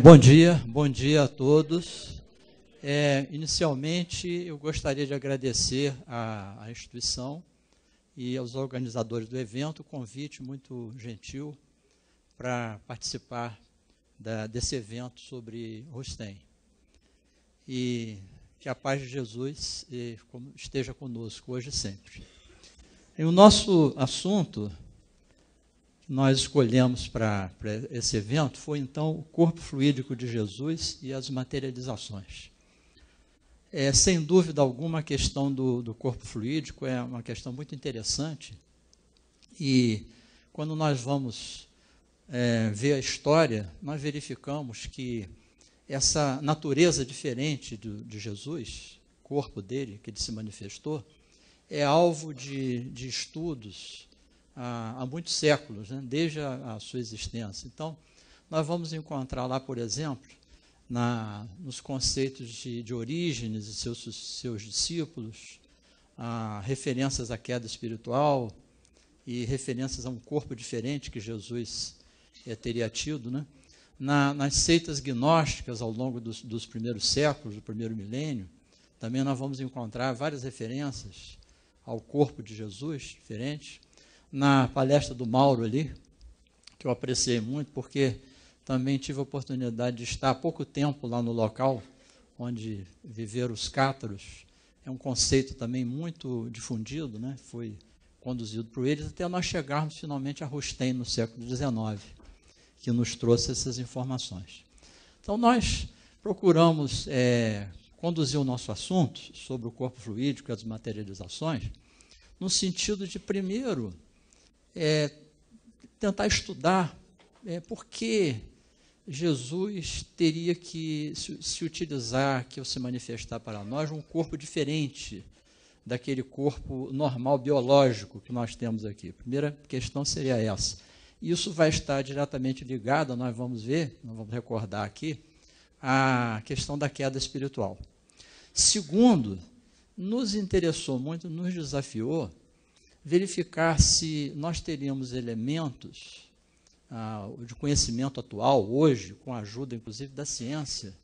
Bom dia a todos. Inicialmente, eu gostaria de agradecer à instituição e aos organizadores do evento o convite muito gentil para participar desse evento sobre Rustem. E que a paz de Jesus esteja conosco hoje e sempre. E o nosso assunto que nós escolhemos para esse evento foi, então, o corpo fluídico de Jesus e as materializações. Sem dúvida alguma, a questão do corpo fluídico é uma questão muito interessante. E quando nós vamos ver a história, nós verificamos que essa natureza diferente de Jesus, o corpo dele, que ele se manifestou, é alvo de estudos há muitos séculos, né? Desde a sua existência. Então, nós vamos encontrar lá, por exemplo, nos conceitos de Orígenes e seus discípulos, referências à queda espiritual e referências a um corpo diferente que Jesus teria tido, né? Nas seitas gnósticas ao longo dos primeiros séculos, do primeiro milênio, também nós vamos encontrar várias referências ao corpo de Jesus diferentes. Na palestra do Mauro ali, que eu apreciei muito, porque também tive a oportunidade de estar há pouco tempo lá no local onde viveram os cátaros. É um conceito também muito difundido, né? Foi conduzido por eles até nós chegarmos finalmente a Rustem no século XIX, que nos trouxe essas informações. Então, nós procuramos conduzir o nosso assunto sobre o corpo fluídico e as materializações no sentido de, primeiro, tentar estudar por que Jesus teria que se utilizar, que se manifestar para nós, um corpo diferente daquele corpo normal, biológico que nós temos aqui. A primeira questão seria essa. Isso vai estar diretamente ligado, nós vamos recordar aqui, a questão da queda espiritual. Segundo, nos interessou muito, nos desafiou, verificar se nós teríamos elementos de conhecimento atual, hoje, com a ajuda, inclusive, da ciência,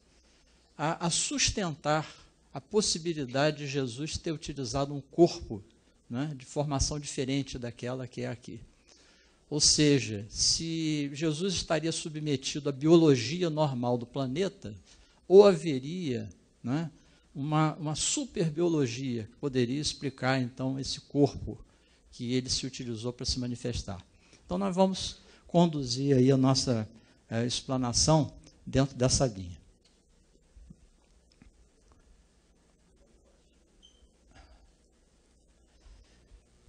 a sustentar a possibilidade de Jesus ter utilizado um corpo, né, de formação diferente daquela que é aqui. Ou seja, se Jesus estaria submetido à biologia normal do planeta, ou haveria, né, uma superbiologia que poderia explicar, então, esse corpo que ele se utilizou para se manifestar. Então, nós vamos conduzir aí a nossa explanação dentro dessa linha.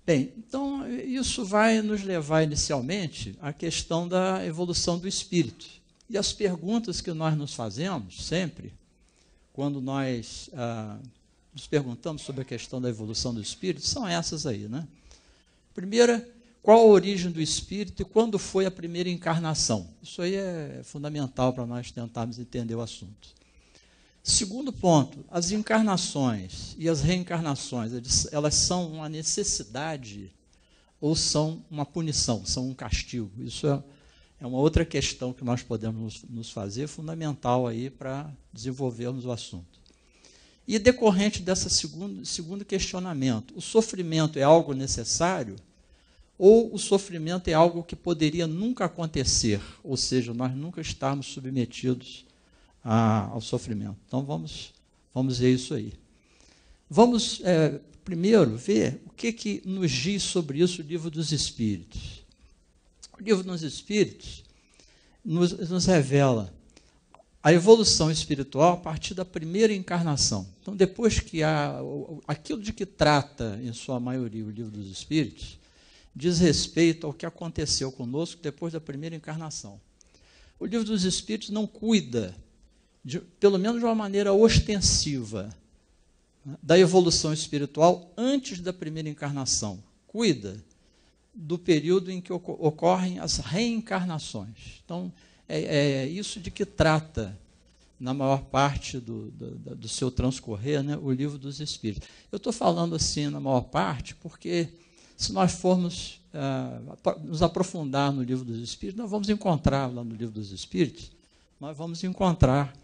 Bem, então, isso vai nos levar inicialmente à questão da evolução do espírito. E as perguntas que nós nos fazemos sempre, quando nós nos perguntamos sobre a questão da evolução do espírito, são essas aí, né? Primeira, qual a origem do espírito e quando foi a primeira encarnação? Isso aí é fundamental para nós tentarmos entender o assunto. Segundo ponto, as encarnações e as reencarnações, elas são uma necessidade ou são uma punição, são um castigo? Isso é uma outra questão que nós podemos nos fazer, fundamental aí para desenvolvermos o assunto. E decorrente desse segundo questionamento, o sofrimento é algo necessário ou o sofrimento é algo que poderia nunca acontecer, ou seja, nós nunca estarmos submetidos ao sofrimento? Então, vamos ver isso aí. Vamos, primeiro, ver o que nos diz sobre isso o Livro dos Espíritos. O Livro dos Espíritos nos revela a evolução espiritual a partir da primeira encarnação. Então, depois que aquilo de que trata, em sua maioria, o Livro dos Espíritos, diz respeito ao que aconteceu conosco depois da primeira encarnação. O Livro dos Espíritos não cuida, pelo menos de uma maneira ostensiva, da evolução espiritual antes da primeira encarnação. Cuida do período em que ocorrem as reencarnações. Então, é isso de que trata, na maior parte do seu transcorrer, né, o Livro dos Espíritos. Eu estou falando assim, na maior parte, porque se nós formos nos aprofundar no Livro dos Espíritos, nós vamos encontrar lá no Livro dos Espíritos nós vamos encontrar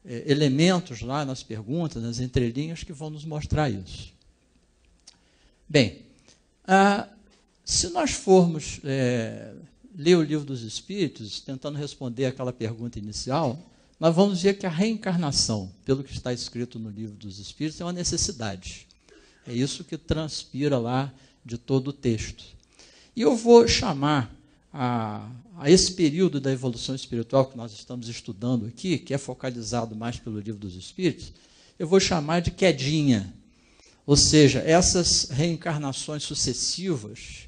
elementos lá nas perguntas, nas entrelinhas, que vão nos mostrar isso. Bem, se nós formos ler o Livro dos Espíritos, tentando responder aquela pergunta inicial, nós vamos ver que a reencarnação, pelo que está escrito no Livro dos Espíritos, é uma necessidade. É isso que transpira lá de todo o texto. E eu vou chamar a esse período da evolução espiritual que nós estamos estudando aqui, que é focalizado mais pelo Livro dos Espíritos, eu vou chamar de quedinha. Ou seja, essas reencarnações sucessivas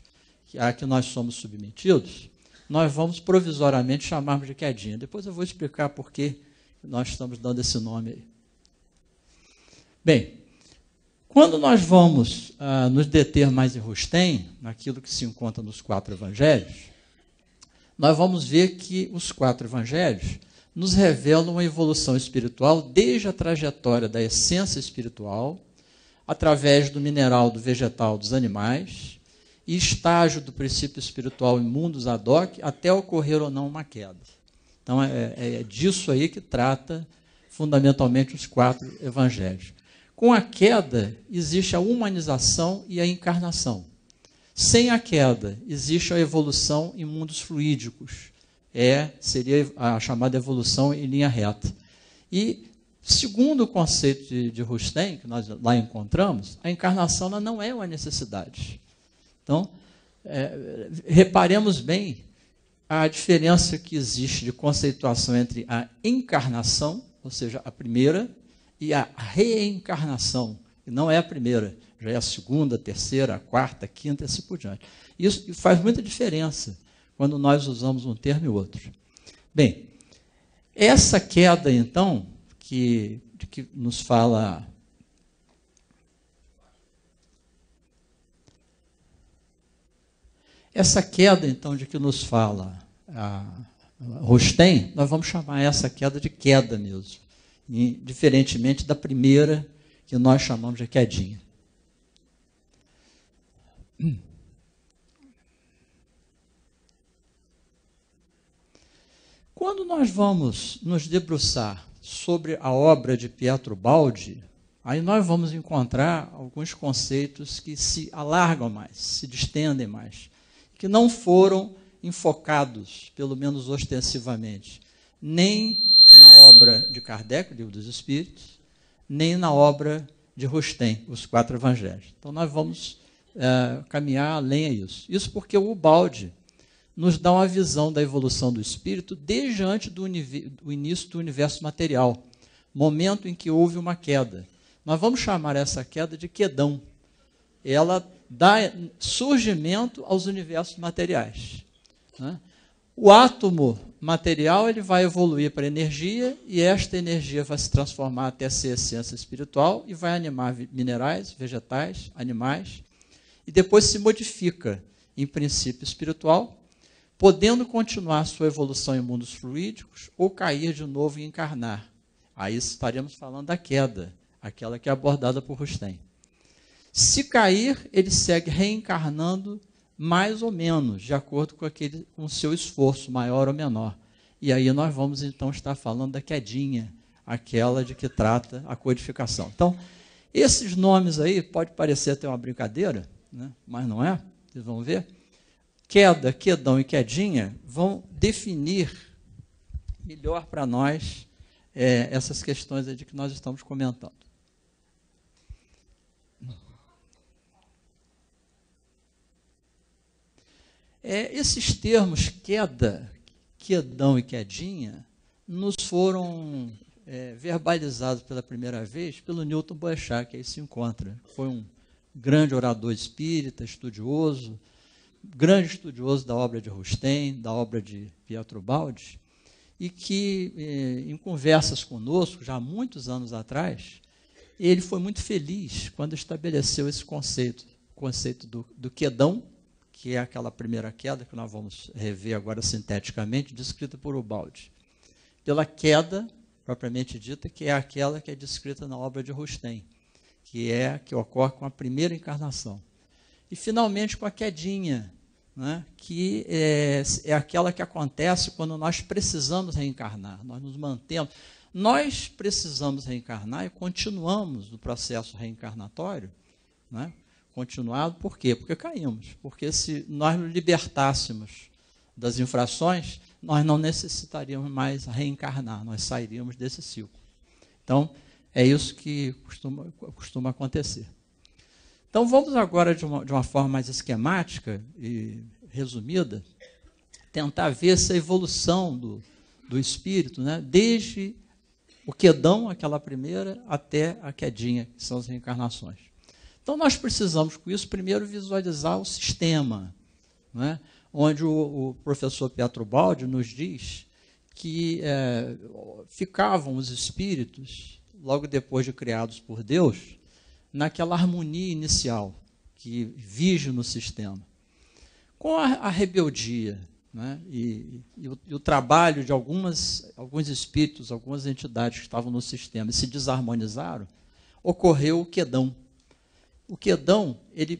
a que nós somos submetidos, nós vamos provisoriamente chamarmos de quedinha. Depois eu vou explicar por que nós estamos dando esse nome aí. Bem, quando nós vamos nos deter mais em Rustem, naquilo que se encontra nos 4 evangelhos, nós vamos ver que os 4 evangelhos nos revelam uma evolução espiritual desde a trajetória da essência espiritual, através do mineral, do vegetal, dos animais, e estágio do princípio espiritual em mundos ad hoc, até ocorrer ou não uma queda. Então, é disso aí que trata fundamentalmente os 4 evangelhos. Com a queda, existe a humanização e a encarnação. Sem a queda, existe a evolução em mundos fluídicos. Seria a chamada evolução em linha reta. E, segundo o conceito de Rustem, que nós lá encontramos, a encarnação ela não é uma necessidade. Então, reparemos bem a diferença que existe de conceituação entre a encarnação, ou seja, a primeira, e a reencarnação, que não é a primeira, já é a segunda, a terceira, a quarta, a quinta e assim por diante. Isso faz muita diferença quando nós usamos um termo e outro. Bem, essa queda, então, que nos fala... Essa queda, então, de que nos fala Rustem, nós vamos chamar essa queda de queda mesmo, diferentemente da primeira, que nós chamamos de quedinha. Quando nós vamos nos debruçar sobre a obra de Pietro Baldi, aí nós vamos encontrar alguns conceitos que se alargam mais, se distendem mais, que não foram enfocados, pelo menos ostensivamente, nem na obra de Kardec, o Livro dos Espíritos, nem na obra de Rustem, os 4 evangelhos. Então nós vamos caminhar além disso. Isso porque o Baldi nos dá uma visão da evolução do espírito desde antes do início do universo material, momento em que houve uma queda. Nós vamos chamar essa queda de quedão. Ela dá surgimento aos universos materiais. Né? O átomo material ele vai evoluir para energia e esta energia vai se transformar até ser essência espiritual e vai animar minerais, vegetais, animais e depois se modifica em princípio espiritual, podendo continuar sua evolução em mundos fluídicos ou cair de novo e encarnar. Aí estaremos falando da queda, aquela que é abordada por Rustem. Se cair, ele segue reencarnando mais ou menos, de acordo com o seu esforço, maior ou menor. E aí nós vamos então estar falando da quedinha, aquela de que trata a codificação. Então, esses nomes aí, pode parecer até uma brincadeira, né? Mas não é, vocês vão ver. Queda, quedão e quedinha vão definir melhor para nós essas questões aí de que nós estamos comentando. Esses termos queda, quedão e quedinha nos foram verbalizados pela primeira vez pelo Newton Boechat, que aí se encontra. Foi um grande orador espírita, estudioso, grande estudioso da obra de Rustem, da obra de Pietro Baldi, e que, em conversas conosco, já há muitos anos atrás, ele foi muito feliz quando estabeleceu esse conceito, o conceito do quedão, que é aquela primeira queda que nós vamos rever agora sinteticamente, descrita por Baldi. Pela queda, propriamente dita, que é aquela que é descrita na obra de Rustem, que ocorre com a primeira encarnação. E, finalmente, com a quedinha, né, que é aquela que acontece quando nós precisamos reencarnar, nós nos mantemos. Nós precisamos reencarnar e continuamos no processo reencarnatório, né, continuado, por quê? Porque caímos. Porque se nós nos libertássemos das infrações, nós não necessitaríamos mais reencarnar, nós sairíamos desse ciclo. Então, é isso que costuma acontecer. Então, vamos agora, de uma forma mais esquemática e resumida, tentar ver essa evolução do espírito, né? Desde o quedão, aquela primeira, até a quedinha, que são as reencarnações. Então, nós precisamos, com isso, primeiro visualizar o sistema, né? Onde o professor Pietro Baldi nos diz que ficavam os espíritos, logo depois de criados por Deus, naquela harmonia inicial que vige no sistema. Com a rebeldia, né, e o trabalho de alguns espíritos, algumas entidades que estavam no sistema e se desarmonizaram, ocorreu o quedão. O quedão, ele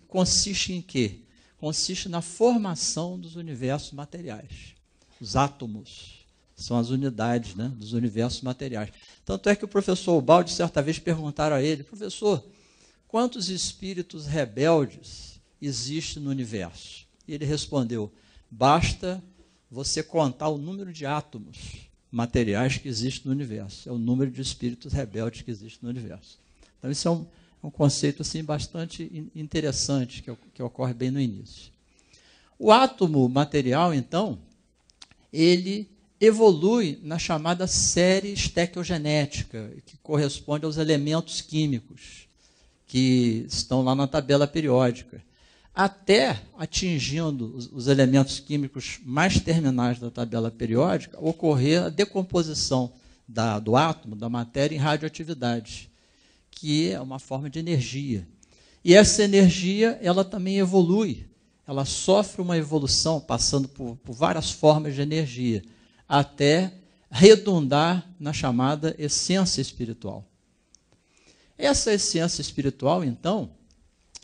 consiste em quê? Consiste na formação dos universos materiais. Os átomos são as unidades, né, dos universos materiais. Tanto é que o professor Ubaldi, certa vez, perguntaram a ele: professor, quantos espíritos rebeldes existem no universo? E ele respondeu: basta você contar o número de átomos materiais que existem no universo. É o número de espíritos rebeldes que existem no universo. Então, isso é um conceito assim, bastante interessante, que ocorre bem no início. O átomo material, então, ele evolui na chamada série estequiogenética, que corresponde aos elementos químicos que estão lá na tabela periódica, até atingindo os elementos químicos mais terminais da tabela periódica, ocorrer a decomposição do átomo, da matéria, em radioatividade, que é uma forma de energia. E essa energia, ela também evolui, ela sofre uma evolução, passando por várias formas de energia, até redundar na chamada essência espiritual. Essa essência espiritual, então,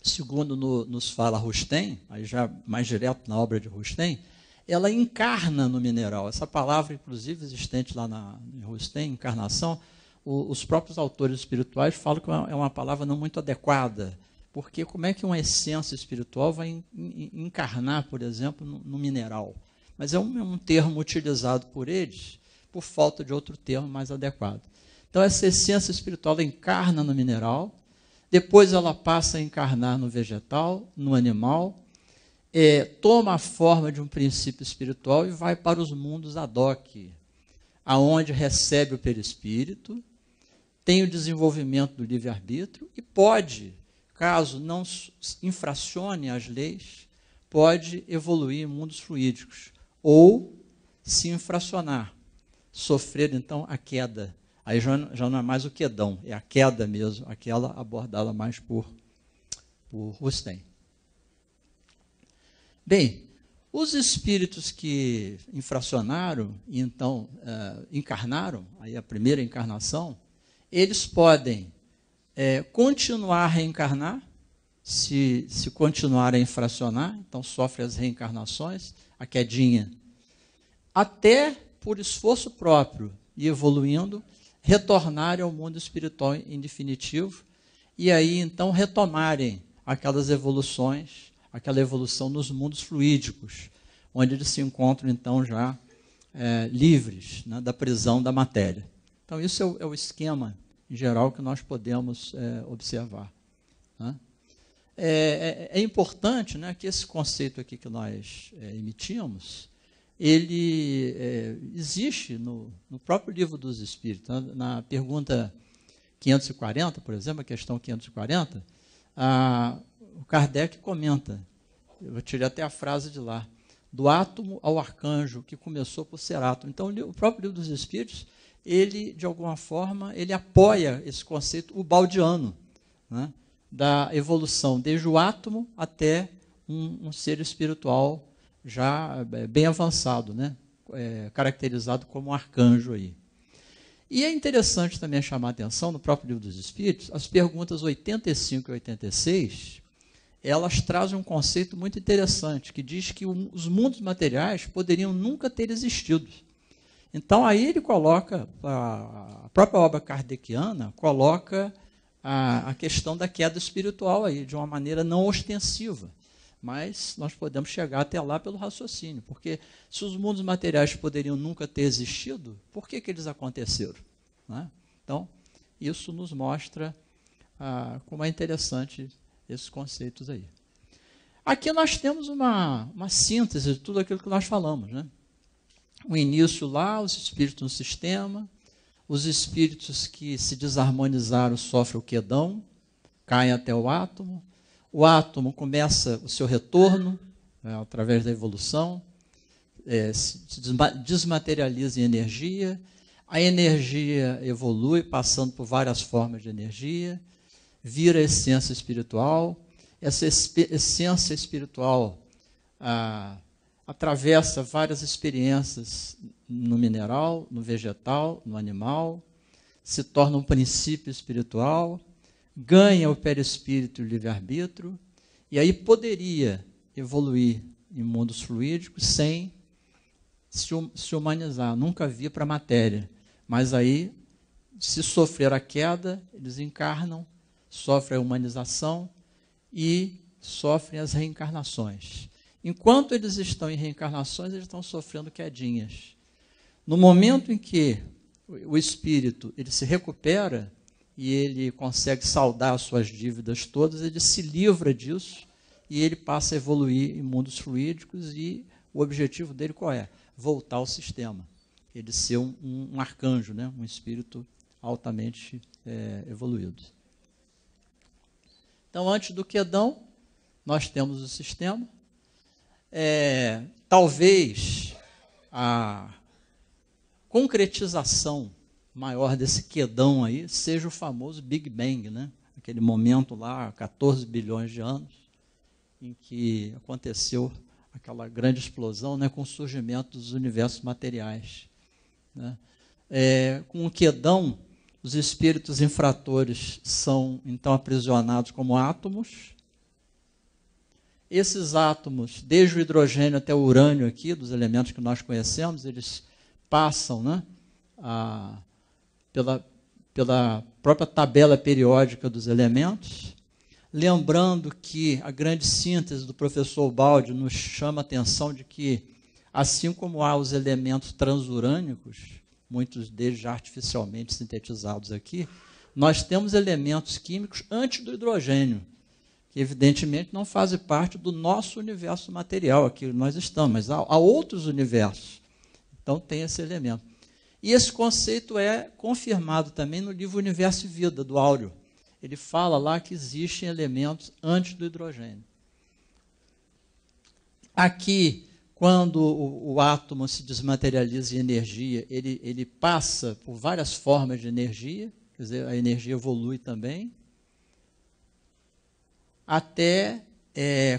segundo nos fala Rustem, aí já mais direto na obra de Rustem, ela encarna no mineral. Essa palavra, inclusive, existente lá em Rustem, encarnação, os próprios autores espirituais falam que é uma palavra não muito adequada, porque como é que uma essência espiritual vai encarnar, por exemplo, no mineral? Mas é um termo utilizado por eles, por falta de outro termo mais adequado. Então, essa essência espiritual ela encarna no mineral, depois ela passa a encarnar no vegetal, no animal, toma a forma de um princípio espiritual e vai para os mundos ad hoc, aonde recebe o perispírito, tem o desenvolvimento do livre-arbítrio e pode, caso não infracione as leis, pode evoluir em mundos fluídicos ou se infracionar, sofrer então a queda. Aí já não é mais o quedão, é a queda mesmo, aquela abordada mais por Rustem. Bem, os espíritos que infracionaram e então encarnaram, aí a primeira encarnação, eles podem continuar a reencarnar, se continuarem a infracionar, então sofrem as reencarnações, a quedinha, até por esforço próprio e evoluindo, retornarem ao mundo espiritual em definitivo, e aí então retomarem aquelas evoluções, aquela evolução nos mundos fluídicos, onde eles se encontram então já livres, né, da prisão da matéria. Então isso é o esquema em geral que nós podemos observar, né? É importante, né, que esse conceito aqui que nós emitimos, ele existe no próprio Livro dos Espíritos. Na pergunta 540, por exemplo, a questão 540, o Kardec comenta, eu tirei até a frase de lá, do átomo ao arcanjo, que começou por ser átomo. Então, o próprio Livro dos Espíritos, ele, de alguma forma, ele apoia esse conceito ubaldiano, né, da evolução, desde o átomo até um ser espiritual já bem avançado, né, caracterizado como um arcanjo aí. E é interessante também chamar a atenção, no próprio Livro dos Espíritos, as perguntas 85 e 86, elas trazem um conceito muito interessante, que diz que os mundos materiais poderiam nunca ter existido. Então, aí ele coloca, a própria obra kardeciana coloca a questão da queda espiritual aí, de uma maneira não ostensiva. Mas nós podemos chegar até lá pelo raciocínio, porque se os mundos materiais poderiam nunca ter existido, por que eles aconteceram? Né? Então, isso nos mostra como é interessante esses conceitos aí. Aqui nós temos uma síntese de tudo aquilo que nós falamos, né? O início lá, os espíritos no sistema, os espíritos que se desarmonizaram sofrem o quedão, caem até o átomo começa o seu retorno, através da evolução, se desmaterializa em energia, a energia evolui passando por várias formas de energia, vira essência espiritual, essa essência espiritual atravessa várias experiências no mineral, no vegetal, no animal, se torna um princípio espiritual, ganha o perispírito e o livre-arbítrio, e aí poderia evoluir em mundos fluídicos sem se humanizar, nunca vir para a matéria. Mas aí, se sofrer a queda, eles encarnam, sofrem a humanização e sofrem as reencarnações. Enquanto eles estão em reencarnações, eles estão sofrendo quedinhas. No momento em que o espírito ele se recupera e ele consegue saldar as suas dívidas todas, ele se livra disso e ele passa a evoluir em mundos fluídicos e o objetivo dele qual é? Voltar ao sistema. Ele ser um arcanjo, né? Um espírito altamente evoluído. Então, antes do quedão, nós temos o sistema. Talvez a concretização maior desse quedão aí seja o famoso Big Bang, né? Aquele momento lá, 14 bilhões de anos, em que aconteceu aquela grande explosão, né, com o surgimento dos universos materiais. Né? Com o quedão, os espíritos infratores são então aprisionados como átomos. Esses átomos, desde o hidrogênio até o urânio aqui, dos elementos que nós conhecemos, eles passam, né, pela própria tabela periódica dos elementos. Lembrando que a grande síntese do professor Baldi nos chama a atenção de que, assim como há os elementos transurânicos, muitos deles já artificialmente sintetizados aqui, nós temos elementos químicos antes do hidrogênio, que evidentemente não fazem parte do nosso universo material, aqui nós estamos, mas há outros universos. Então tem esse elemento. E esse conceito é confirmado também no livro Universo e Vida, do Áureo. Ele fala lá que existem elementos antes do hidrogênio. Aqui, quando o átomo se desmaterializa em energia, ele passa por várias formas de energia, quer dizer, a energia evolui também, até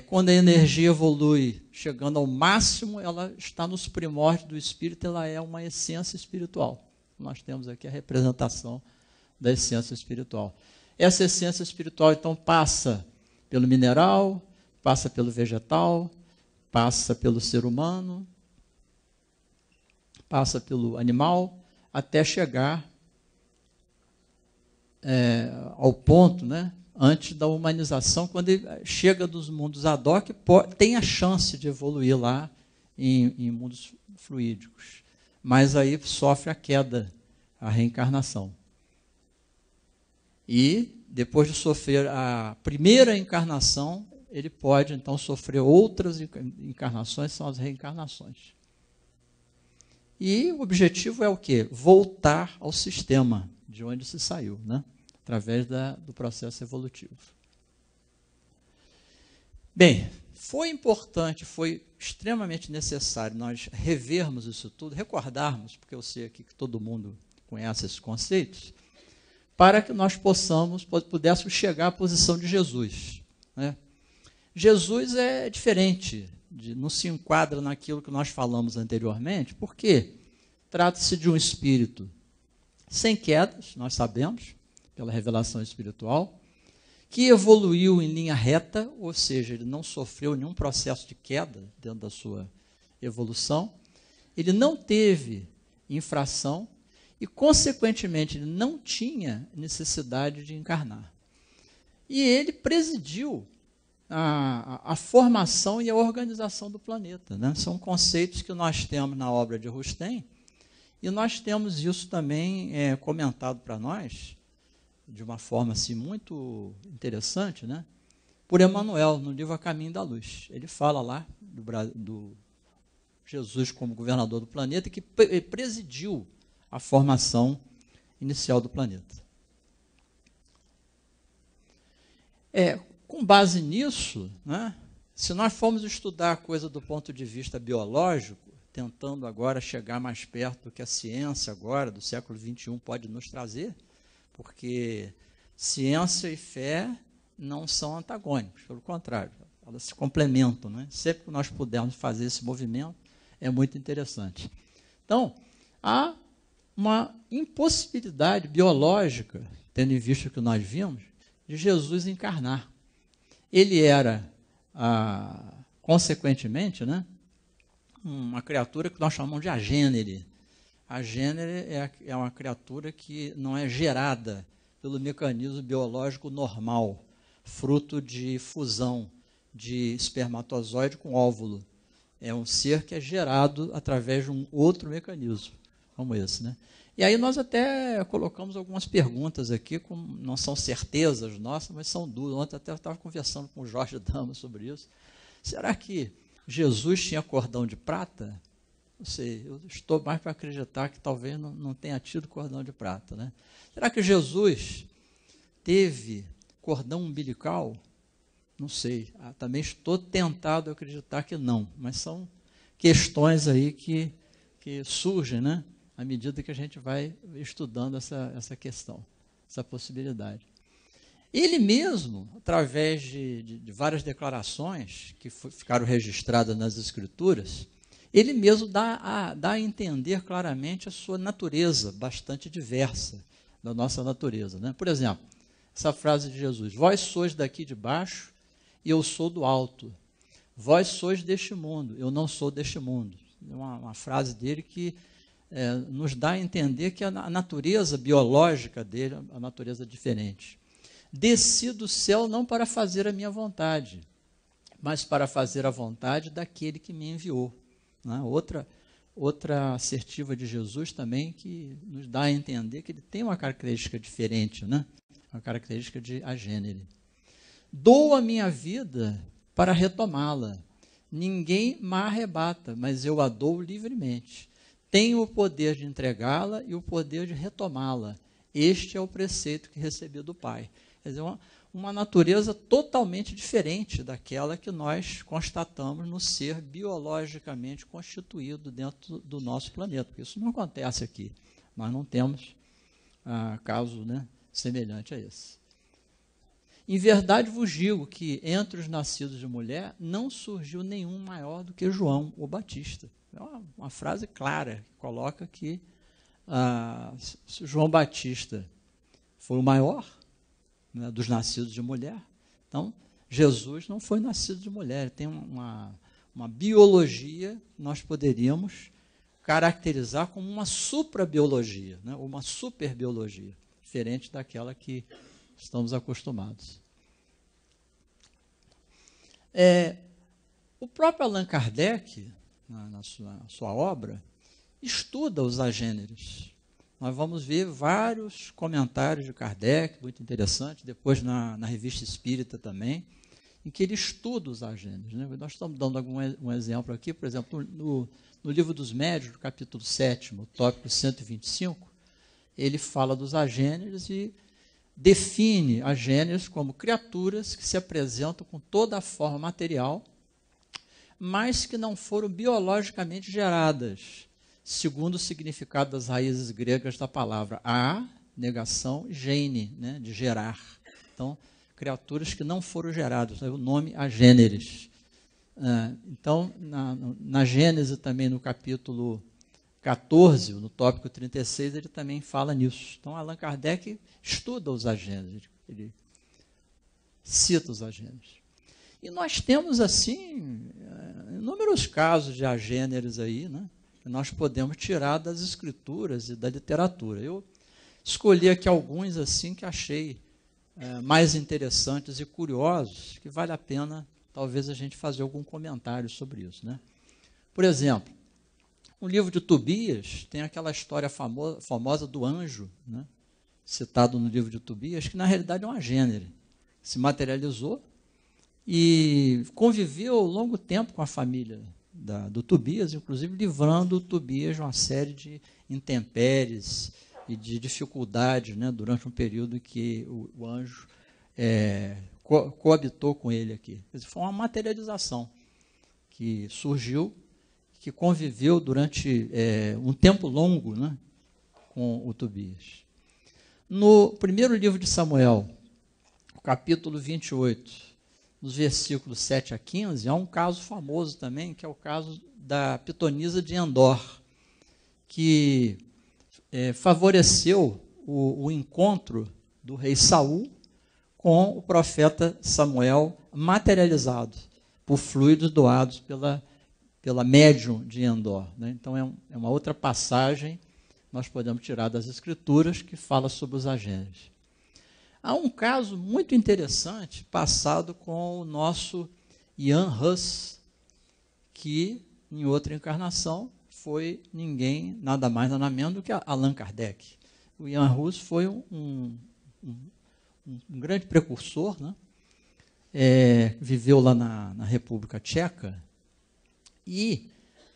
quando a energia evolui, chegando ao máximo, ela está nos primórdios do espírito, ela é uma essência espiritual. Nós temos aqui a representação da essência espiritual. Essa essência espiritual, então, passa pelo mineral, passa pelo vegetal, passa pelo ser humano, passa pelo animal, até chegar ao ponto, né, antes da humanização, quando ele chega dos mundos ad hoc, tem a chance de evoluir lá em mundos fluídicos. Mas aí sofre a queda, a reencarnação. E, depois de sofrer a primeira encarnação, ele pode, então, sofrer outras encarnações, são as reencarnações. E o objetivo é o quê? Voltar ao sistema de onde se saiu, né? Através do processo evolutivo. Bem, foi importante, foi extremamente necessário nós revermos isso tudo, recordarmos, porque eu sei aqui que todo mundo conhece esses conceitos, para que nós pudéssemos chegar à posição de Jesus. Né? Jesus é diferente, não se enquadra naquilo que nós falamos anteriormente, porque trata-se de um espírito sem quedas, nós sabemos, pela revelação espiritual, que evoluiu em linha reta, ou seja, ele não sofreu nenhum processo de queda dentro da sua evolução, ele não teve infração e, consequentemente, ele não tinha necessidade de encarnar. E ele presidiu a formação e a organização do planeta, né? São conceitos que nós temos na obra de Rustem, e nós temos isso também comentado para nós, de uma forma assim, muito interessante, né? Por Emmanuel, no livro A Caminho da Luz. Ele fala lá do Jesus como governador do planeta, que presidiu a formação inicial do planeta. Com base nisso, né, se nós formos estudar a coisa do ponto de vista biológico, tentando agora chegar mais perto do que a ciência agora, do século XXI, pode nos trazer, porque ciência e fé não são antagônicos, pelo contrário, elas se complementam, né? Sempre que nós pudermos fazer esse movimento, é muito interessante. Então, há uma impossibilidade biológica, tendo em vista o que nós vimos, de Jesus encarnar. Ele era, consequentemente, né, uma criatura que nós chamamos de agênere. Agênere é uma criatura que não é gerada pelo mecanismo biológico normal, fruto de fusão de espermatozoide com óvulo. É um ser que é gerado através de um outro mecanismo, como esse, né? E aí nós até colocamos algumas perguntas aqui, não são certezas nossas, mas são dúvidas. Ontem até eu estava conversando com o Jorge Dama sobre isso. Será que Jesus tinha cordão de prata? Não sei, eu estou mais para acreditar que talvez não tenha tido cordão de prata, né? Será que Jesus teve cordão umbilical? Não sei, também estou tentado a acreditar que não, mas são questões aí que surgem, né, à medida que a gente vai estudando essa questão, essa possibilidade. Ele mesmo, através de várias declarações que ficaram registradas nas Escrituras, ele mesmo dá a entender claramente a sua natureza bastante diversa da nossa natureza, né? Por exemplo, essa frase de Jesus: vós sois daqui de baixo e eu sou do alto. Vós sois deste mundo, eu não sou deste mundo. É uma frase dele que nos dá a entender que a natureza biológica dele é uma natureza diferente. Desci do céu não para fazer a minha vontade, mas para fazer a vontade daquele que me enviou. Né? Outra assertiva de Jesus também que nos dá a entender que ele tem uma característica diferente, né? Uma característica de agênere. Dou a minha vida para retomá-la. Ninguém me arrebata, mas eu a dou livremente. Tenho o poder de entregá-la e o poder de retomá-la. Este é o preceito que recebi do Pai. Quer dizer, uma natureza totalmente diferente daquela que nós constatamos no ser biologicamente constituído dentro do nosso planeta. Porque isso não acontece aqui. Nós não temos caso, né, semelhante a esse. Em verdade vos digo que entre os nascidos de mulher não surgiu nenhum maior do que João o Batista. É uma frase clara que coloca que João Batista foi o maior, né, dos nascidos de mulher. Então, Jesus não foi nascido de mulher. Ele tem uma biologia que nós poderíamos caracterizar como uma suprabiologia, né, ou uma superbiologia, diferente daquela que estamos acostumados. O próprio Allan Kardec, na sua obra, estuda os agêneres. Nós vamos ver vários comentários de Kardec, muito interessante, depois na Revista Espírita também, em que ele estuda os agêneres, né? Nós estamos dando um exemplo aqui, por exemplo, no Livro dos Médiuns, no capítulo 7º, tópico 125, ele fala dos agêneres e define agêneres como criaturas que se apresentam com toda a forma material, mas que não foram biologicamente geradas, segundo o significado das raízes gregas da palavra negação, gene, né, de gerar. Então, criaturas que não foram geradas, o nome agêneres. Então, na Gênese também, no capítulo 14, no tópico 36, ele também fala nisso. Então, Allan Kardec estuda os agêneres. Ele cita os agêneres. E nós temos, assim, inúmeros casos de agêneres aí, né, que nós podemos tirar das escrituras e da literatura. Eu escolhi aqui alguns assim que achei mais interessantes e curiosos, que vale a pena, talvez, a gente fazer algum comentário sobre isso, né? Por exemplo, no livro de Tobias, tem aquela história famosa do anjo, né, citado no livro de Tobias, que na realidade é um agênere, se materializou e conviveu longo tempo com a família do Tobias, inclusive livrando o Tobias de uma série de intempéries e de dificuldades, né, durante um período em que o anjo coabitou com ele aqui. Quer dizer, foi uma materialização que surgiu, que conviveu durante um tempo longo, né, com o Tobias. No primeiro livro de Samuel, o capítulo 28, nos versículos 7 a 15, há um caso famoso também, que é o caso da pitonisa de Endor, que favoreceu o encontro do rei Saul com o profeta Samuel, materializado por fluidos doados pela médium de Endor, né? Então é uma outra passagem nós podemos tirar das escrituras que fala sobre os agêneres. Há um caso muito interessante passado com o nosso Ian Hus, que em outra encarnação foi ninguém, nada mais, nada menos do que Allan Kardec. O Ian Hus foi um grande precursor, né? Viveu lá na República Tcheca, e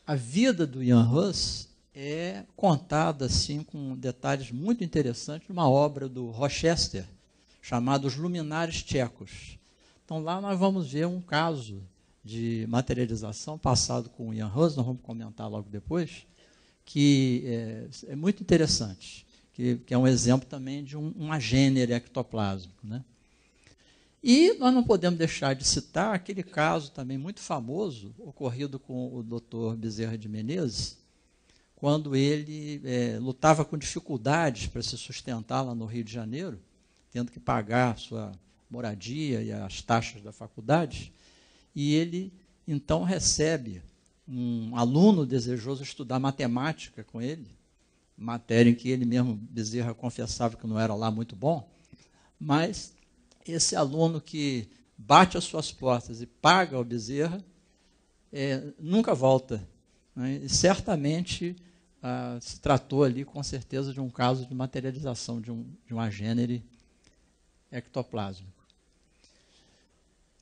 a vida do Ian Hus é contada assim, com detalhes muito interessantes, numa obra do Rochester, chamada Os Luminares Tchecos. Então lá nós vamos ver um caso de materialização passado com o Ian Hus, nós vamos comentar logo depois, que é muito interessante, que é um exemplo também de um agênere ectoplásmico, né? E nós não podemos deixar de citar aquele caso também muito famoso, ocorrido com o Dr. Bezerra de Menezes, quando ele lutava com dificuldades para se sustentar lá no Rio de Janeiro, tendo que pagar a sua moradia e as taxas da faculdade, e ele então recebe um aluno desejoso estudar matemática com ele, matéria em que ele mesmo, Bezerra, confessava que não era lá muito bom, mas esse aluno que bate as suas portas e paga ao Bezerra, nunca volta, né? E certamente se tratou ali, com certeza, de um caso de materialização de um agênere ectoplásmico.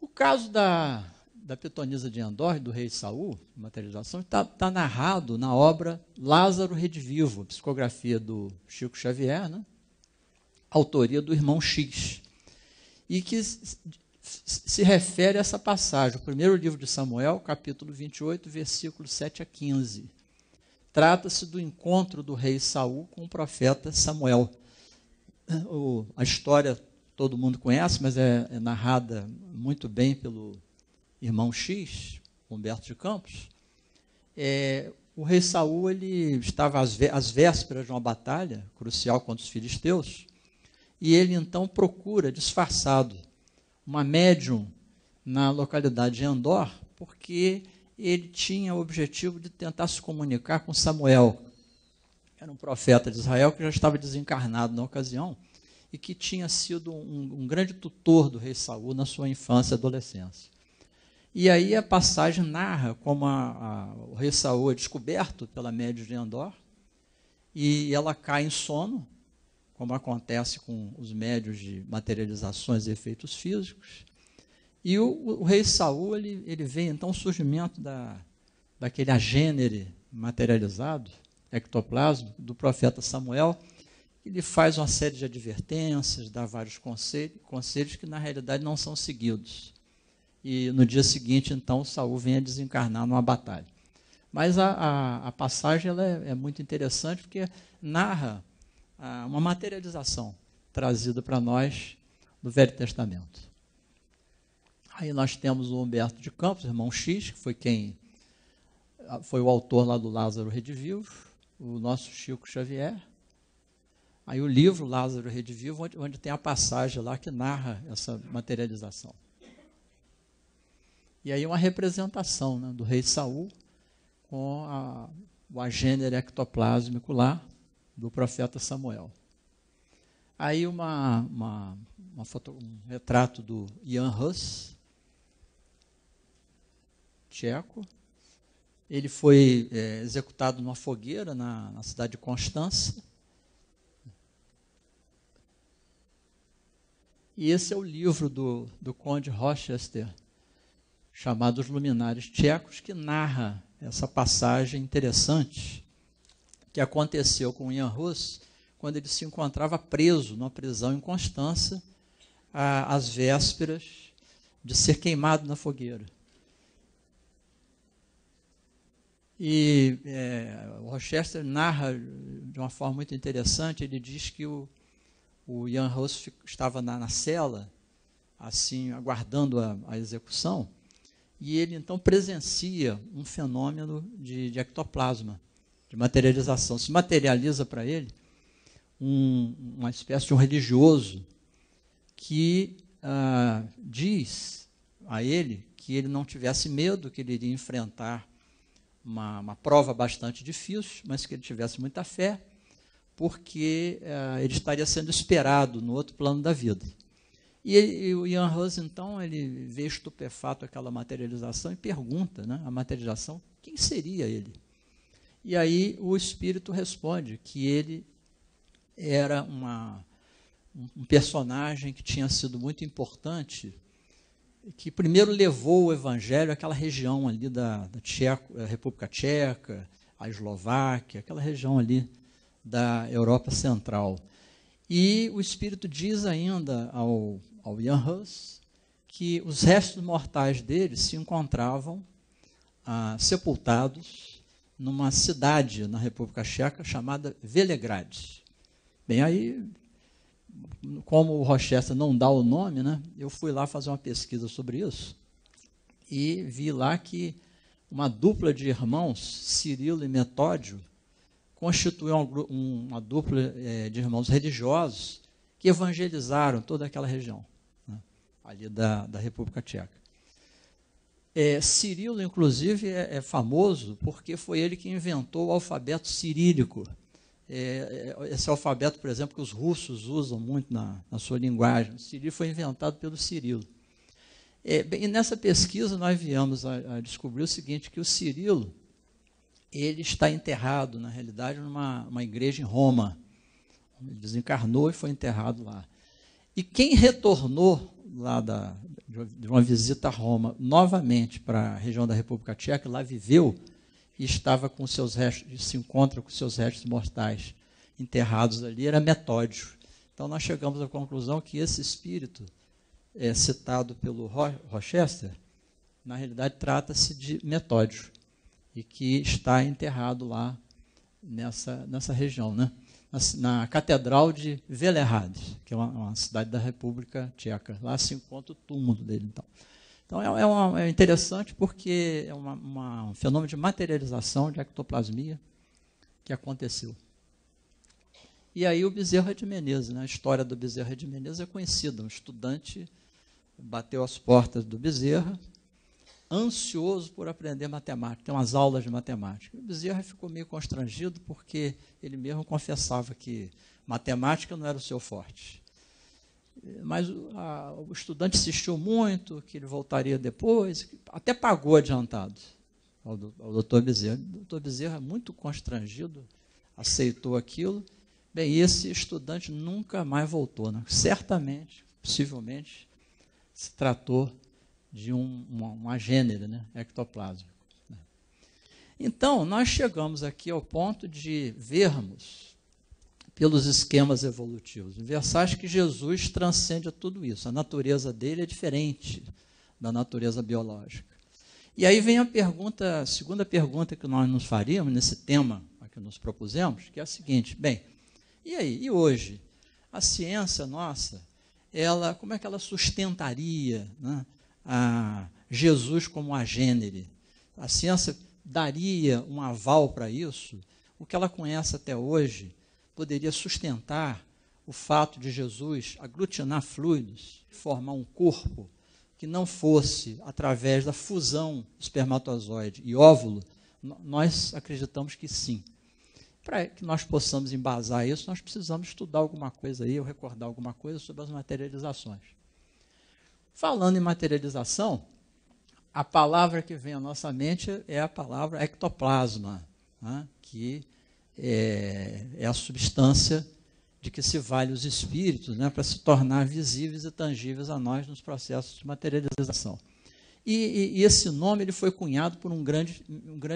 O caso da pitonisa de Endor, do rei Saul, materialização, está narrado na obra Lázaro Redivivo, psicografia do Chico Xavier, né? Autoria do irmão X, e que se refere a essa passagem, o primeiro livro de Samuel, capítulo 28, versículos 7 a 15. Trata-se do encontro do rei Saul com o profeta Samuel. A história todo mundo conhece, mas é narrada muito bem pelo irmão X, Humberto de Campos. O rei Saul ele estava às vésperas de uma batalha crucial contra os filisteus, e ele então procura, disfarçado, uma médium na localidade de Endor, porque ele tinha o objetivo de tentar se comunicar com Samuel, que era um profeta de Israel que já estava desencarnado na ocasião, e que tinha sido um grande tutor do rei Saul na sua infância e adolescência. E aí a passagem narra como o rei Saul é descoberto pela médium de Endor, e ela cai em sono, como acontece com os médios de materializações e efeitos físicos. E o rei Saul ele vê então o surgimento daquele agênere materializado, ectoplásmico, do profeta Samuel. Ele faz uma série de advertências, dá vários conselhos que na realidade não são seguidos. E no dia seguinte, então, Saul vem a desencarnar numa batalha. Mas a passagem ela é muito interessante porque narra uma materialização trazida para nós do Velho Testamento. Aí nós temos o Humberto de Campos, irmão X, que foi o autor lá do Lázaro Redivivo, o nosso Chico Xavier, Aí o livro Lázaro Redivivo, onde tem a passagem lá que narra essa materialização. E aí uma representação, né, do rei Saul com o agênero ectoplásmico lá do profeta Samuel. Aí um retrato do Jan Hus, tcheco. Ele foi executado numa fogueira na cidade de Constança. E esse é o livro do conde Rochester, chamado Os Luminares Tchecos, que narra essa passagem interessante que aconteceu com Jan Hus quando ele se encontrava preso numa prisão em Constança, às vésperas de ser queimado na fogueira. E o Rochester narra de uma forma muito interessante. Ele diz que o Jan Hus estava na cela, assim, aguardando a execução, e ele então presencia um fenômeno de ectoplasma, de materialização. Se materializa para ele uma espécie de um religioso que diz a ele que ele não tivesse medo, que ele iria enfrentar uma prova bastante difícil, mas que ele tivesse muita fé, porque ele estaria sendo esperado no outro plano da vida. E o Jan Hus, então, ele vê estupefato aquela materialização e pergunta, né, a materialização, quem seria ele? E aí o espírito responde que ele era um personagem que tinha sido muito importante, que primeiro levou o evangelho àquela região ali da República Tcheca, a Eslováquia, aquela região ali da Europa Central. E o Espírito diz ainda ao Jan Hus que os restos mortais dele se encontravam sepultados numa cidade na República Tcheca chamada Velegrad. Bem, aí, como o Rochester não dá o nome, né, eu fui lá fazer uma pesquisa sobre isso e vi lá que uma dupla de irmãos, Cirilo e Metódio, constituiu uma dupla de irmãos religiosos que evangelizaram toda aquela região, né, ali da República Tcheca. Cirilo, inclusive, é famoso porque foi ele que inventou o alfabeto cirílico. Esse alfabeto, por exemplo, que os russos usam muito na sua linguagem. O Cirilo foi inventado pelo Cirilo. E nessa pesquisa nós viemos a descobrir o seguinte, que o Cirilo ele está enterrado, na realidade, numa igreja em Roma. Ele desencarnou e foi enterrado lá. E quem retornou lá de uma visita a Roma, novamente para a região da República Tcheca, lá viveu e estava com seus restos, se encontra com seus restos mortais enterrados ali, era Metódio. Então nós chegamos à conclusão que esse espírito citado pelo Rochester, na realidade trata-se de Metódio, e que está enterrado lá nessa região, né? Na Catedral de Velehrad, que é uma cidade da República Tcheca. Lá se encontra o túmulo dele. Então é interessante porque é um fenômeno de materialização, de ectoplasmia, que aconteceu. E aí o Bezerra de Menezes, né? A história do Bezerra de Menezes é conhecida. Um estudante bateu as portas do Bezerra, ansioso por aprender matemática, tem umas aulas de matemática. O Bezerra ficou meio constrangido porque ele mesmo confessava que matemática não era o seu forte. Mas o estudante insistiu muito, que ele voltaria depois, até pagou adiantado ao doutor Bezerra. O doutor Bezerra, muito constrangido, aceitou aquilo. Bem, esse estudante nunca mais voltou, né? Certamente, possivelmente, se tratou de um agênero, né, ectoplásmico. Então, nós chegamos aqui ao ponto de vermos, pelos esquemas evolutivos universais, que Jesus transcende tudo isso. A natureza dele é diferente da natureza biológica. E aí vem a segunda pergunta que nós nos faríamos nesse tema que nos propusemos, que é a seguinte: bem, e aí? E hoje? A ciência nossa, como é que ela sustentaria, né, a Jesus como agênere? A ciência daria um aval para isso? O que ela conhece até hoje, poderia sustentar o fato de Jesus aglutinar fluidos, formar um corpo que não fosse através da fusão espermatozoide e óvulo, nós acreditamos que sim. Para que nós possamos embasar isso, nós precisamos estudar alguma coisa aí, ou recordar alguma coisa sobre as materializações. Falando em materialização, a palavra que vem à nossa mente é a palavra ectoplasma, né, que é a substância de que se vale os espíritos, né, para se tornar visíveis e tangíveis a nós nos processos de materialização. E esse nome ele foi cunhado por um grande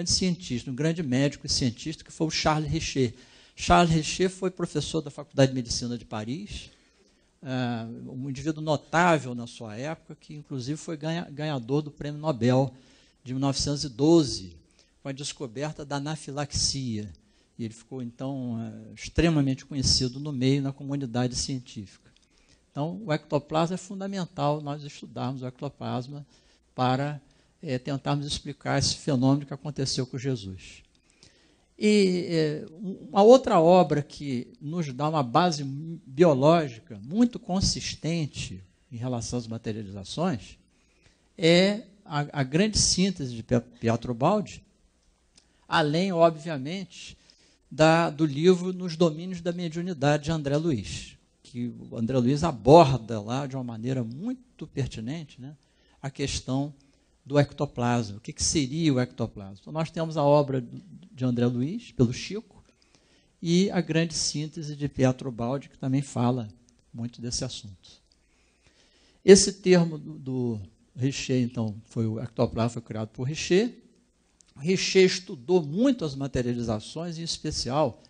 cientista, um grande médico e cientista, que foi o Charles Richet. Charles Richet foi professor da Faculdade de Medicina de Paris, um indivíduo notável na sua época, que inclusive foi ganhador do Prêmio Nobel de 1912, com a descoberta da anafilaxia. E ele ficou, então, extremamente conhecido no meio, na comunidade científica. Então, o ectoplasma é fundamental nós estudarmos o ectoplasma para tentarmos explicar esse fenômeno que aconteceu com Jesus. E uma outra obra que nos dá uma base biológica muito consistente em relação às materializações é a grande síntese de Pietro Baldi, além, obviamente, do livro Nos Domínios da Mediunidade, de André Luiz, que o André Luiz aborda lá de uma maneira muito pertinente, né, a questão do ectoplasma. O que seria o ectoplasma? Então, nós temos a obra de André Luiz, pelo Chico, e a grande síntese de Pietro Baldi, que também fala muito desse assunto. Esse termo do Richet, então, o ectoplasma foi criado por Richet. Richet estudou muito as materializações, em especial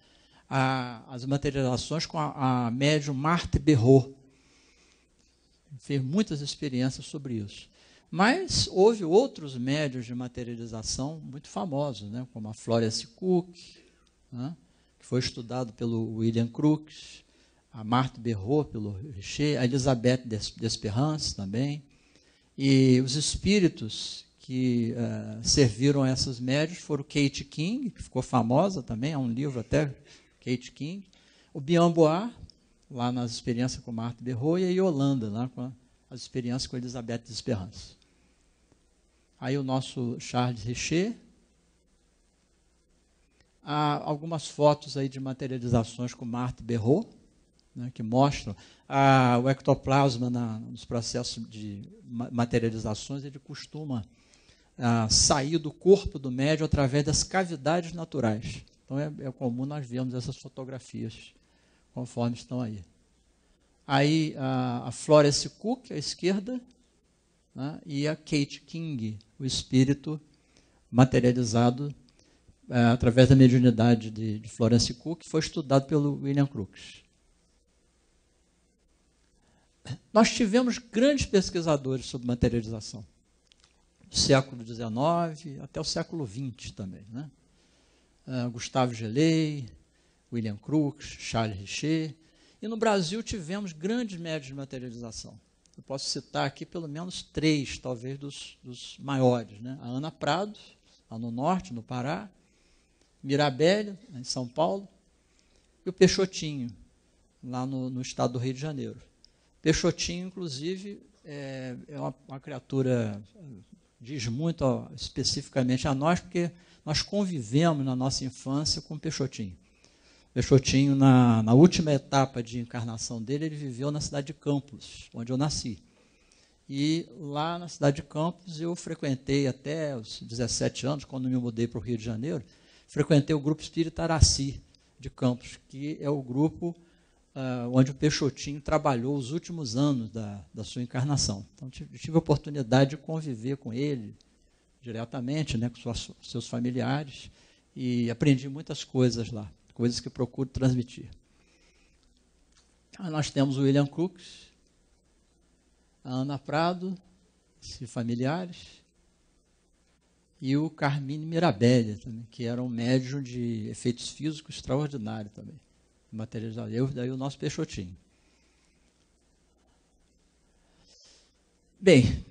as materializações com a médium Marthe Berrot. Fez muitas experiências sobre isso. Mas houve outros médiuns de materialização muito famosos, né, como a Florence Cook, né, que foi estudado pelo William Crookes, a Marthe Berrot pelo Richet, a Elisabeth Desperance também, e os espíritos que serviram a essas médiuns foram Kate King, que ficou famosa também, há um livro até, Kate King, o Bian-Bois, lá nas experiências com Marthe Berrot, e a Yolanda, lá com as experiências com Elisabeth Desperance. Aí o nosso Charles Richet. Há algumas fotos aí de materializações com Marthe Berrot, né, que mostram o ectoplasma nos processos de materializações, ele costuma sair do corpo do médium através das cavidades naturais. Então é comum nós vermos essas fotografias, conforme estão aí. Aí a Florence Cook, à esquerda, né, e a Kate King, o espírito materializado através da mediunidade de Florence Cook, que foi estudado pelo William Crookes. Nós tivemos grandes pesquisadores sobre materialização, do século XIX até o século XX também, né? Gustave Gelei, William Crookes, Charles Richet. E no Brasil tivemos grandes médiuns de materialização. Eu posso citar aqui pelo menos 3, talvez, dos maiores, né? A Ana Prado, lá no norte, no Pará, Mirabelle, em São Paulo, e o Peixotinho, lá no estado do Rio de Janeiro. Peixotinho, inclusive, é uma criatura, diz muito especificamente a nós, porque nós convivemos na nossa infância com o Peixotinho. Peixotinho, na última etapa de encarnação dele, ele viveu na cidade de Campos, onde eu nasci. E lá na cidade de Campos eu frequentei até os 17 anos, quando me mudei para o Rio de Janeiro, frequentei o Grupo Espírita Araci de Campos, que é o grupo onde o Peixotinho trabalhou os últimos anos da sua encarnação. Então, tive a oportunidade de conviver com ele diretamente, né, com seus familiares, e aprendi muitas coisas lá, coisas que procuro transmitir. Aí nós temos o William Crookes, a Ana Prado, e familiares, e o Carmine Mirabelle, também, que era um médium de efeitos físicos extraordinário também. Materializado. Daí o nosso Peixotinho. Bem,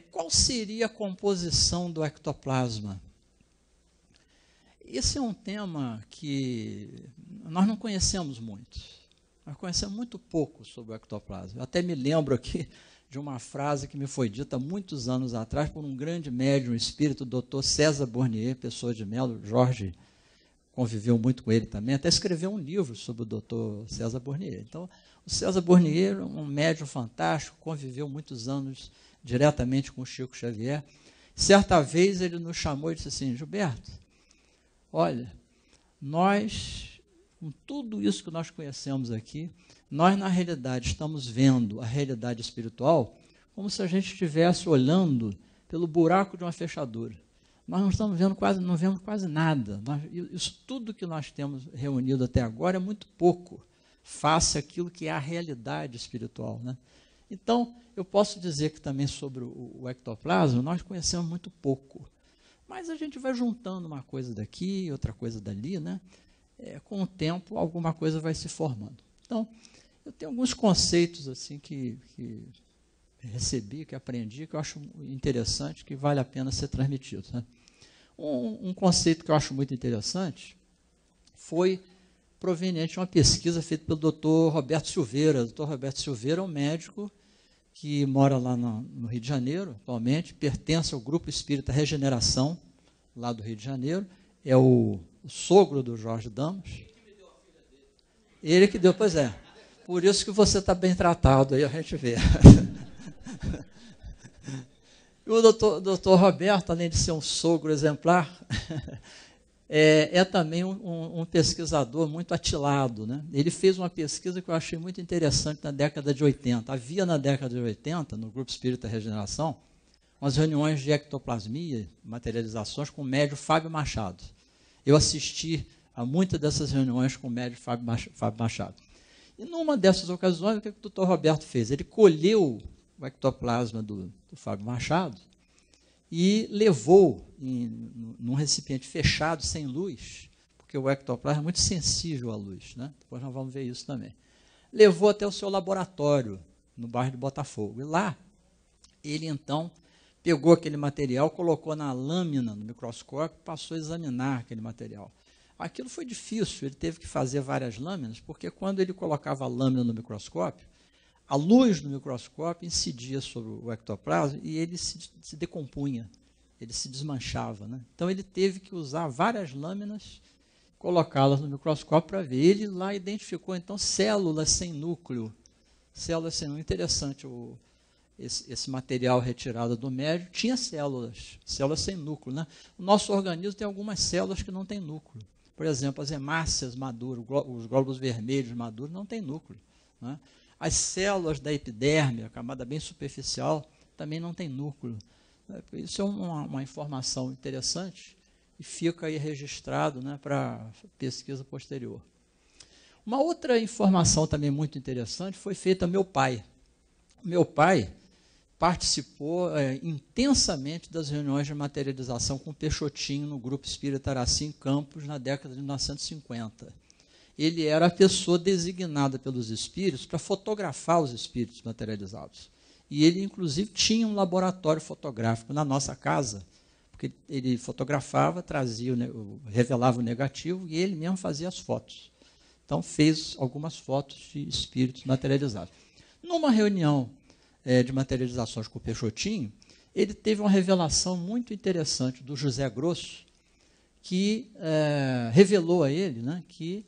qual seria a composição do ectoplasma? Esse é um tema que nós não conhecemos muito. Nós conhecemos muito pouco sobre o ectoplasma. Eu até me lembro aqui de uma frase que me foi dita muitos anos atrás por um grande médium espírito, o Dr. César Bornier, Pessoa de Melo. Jorge conviveu muito com ele também, até escreveu um livro sobre o Dr. César Bornier. Então, o César Bornier, um médium fantástico, conviveu muitos anos diretamente com o Chico Xavier. Certa vez ele nos chamou e disse assim: Gilberto, olha, nós, com tudo isso que nós conhecemos aqui, nós, na realidade, estamos vendo a realidade espiritual como se a gente estivesse olhando pelo buraco de uma fechadura. Nós não estamos vendo quase, não vemos quase nada. Isso tudo que nós temos reunido até agora é muito pouco face àquilo que é a realidade espiritual, né? Então, eu posso dizer que também sobre o ectoplasma, nós conhecemos muito pouco. Mas a gente vai juntando uma coisa daqui, outra coisa dali, né? Com o tempo, alguma coisa vai se formando. Então, eu tenho alguns conceitos assim que recebi, que aprendi, que eu acho interessante, que vale a pena ser transmitido, né? Um conceito que eu acho muito interessante foi proveniente de uma pesquisa feita pelo Dr. Roberto Silveira. O Dr. Roberto Silveira é um médico que mora lá no Rio de Janeiro, atualmente, pertence ao Grupo Espírita Regeneração, lá do Rio de Janeiro, é o sogro do Jorge Damos. Ele que deu, pois é. Por isso que você está bem tratado, aí a gente vê. E o doutor Roberto, além de ser um sogro exemplar, é também um pesquisador muito atilado, né? Ele fez uma pesquisa que eu achei muito interessante na década de 80. Havia na década de 80, no Grupo Espírita Regeneração, umas reuniões de ectoplasmia, materializações, com o médium Fábio Machado. Eu assisti a muitas dessas reuniões com o médium Fábio Machado. E numa dessas ocasiões, o que o doutor Roberto fez? Ele colheu o ectoplasma do Fábio Machado e levou num recipiente fechado, sem luz, porque o ectoplasma é muito sensível à luz, né? Depois nós vamos ver isso também. Levou até o seu laboratório, no bairro de Botafogo. E lá, ele então pegou aquele material, colocou na lâmina, no microscópio, passou a examinar aquele material. Aquilo foi difícil, ele teve que fazer várias lâminas, porque quando ele colocava a lâmina no microscópio, a luz do microscópio incidia sobre o ectoplasma e ele se decompunha, ele se desmanchava, né? Então ele teve que usar várias lâminas, colocá-las no microscópio para ver. Ele lá identificou então células sem núcleo. Células sem núcleo. Interessante, esse material retirado do médio tinha células sem núcleo, né? O nosso organismo tem algumas células que não têm núcleo. Por exemplo, as hemácias maduras, os glóbulos vermelhos maduros não têm núcleo, né? As células da epiderme, a camada bem superficial, também não tem núcleo. Isso é uma informação interessante e fica aí registrado, né, para pesquisa posterior. Uma outra informação também muito interessante foi feita a meu pai. Meu pai participou intensamente das reuniões de materialização com o Peixotinho no Grupo Espírita Araci Campos na década de 1950. Ele era a pessoa designada pelos espíritos para fotografar os espíritos materializados. E ele, inclusive, tinha um laboratório fotográfico na nossa casa, porque ele fotografava, trazia, revelava o negativo e ele mesmo fazia as fotos. Então, fez algumas fotos de espíritos materializados. Numa reunião de materializações com o Peixotinho, ele teve uma revelação muito interessante do José Grosso, que revelou a ele, né, que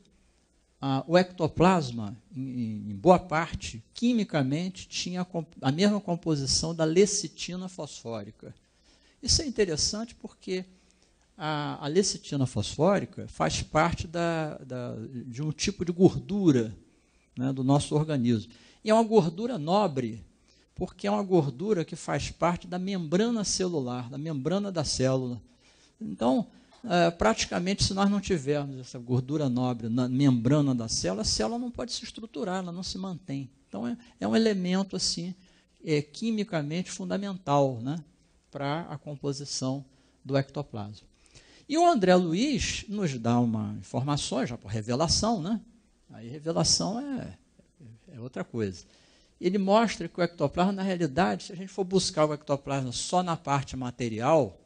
o ectoplasma, em boa parte, quimicamente, tinha a mesma composição da lecitina fosfórica. Isso é interessante porque a lecitina fosfórica faz parte de um tipo de gordura, né, do nosso organismo. E é uma gordura nobre, porque é uma gordura que faz parte da membrana celular, da membrana da célula. Então, praticamente, se nós não tivermos essa gordura nobre na membrana da célula, a célula não pode se estruturar, ela não se mantém. Então, é um elemento assim, quimicamente fundamental, né, para a composição do ectoplasma. E o André Luiz nos dá uma informação, já por revelação, né? Aí revelação é outra coisa. Ele mostra que o ectoplasma, na realidade, se a gente for buscar o ectoplasma só na parte material,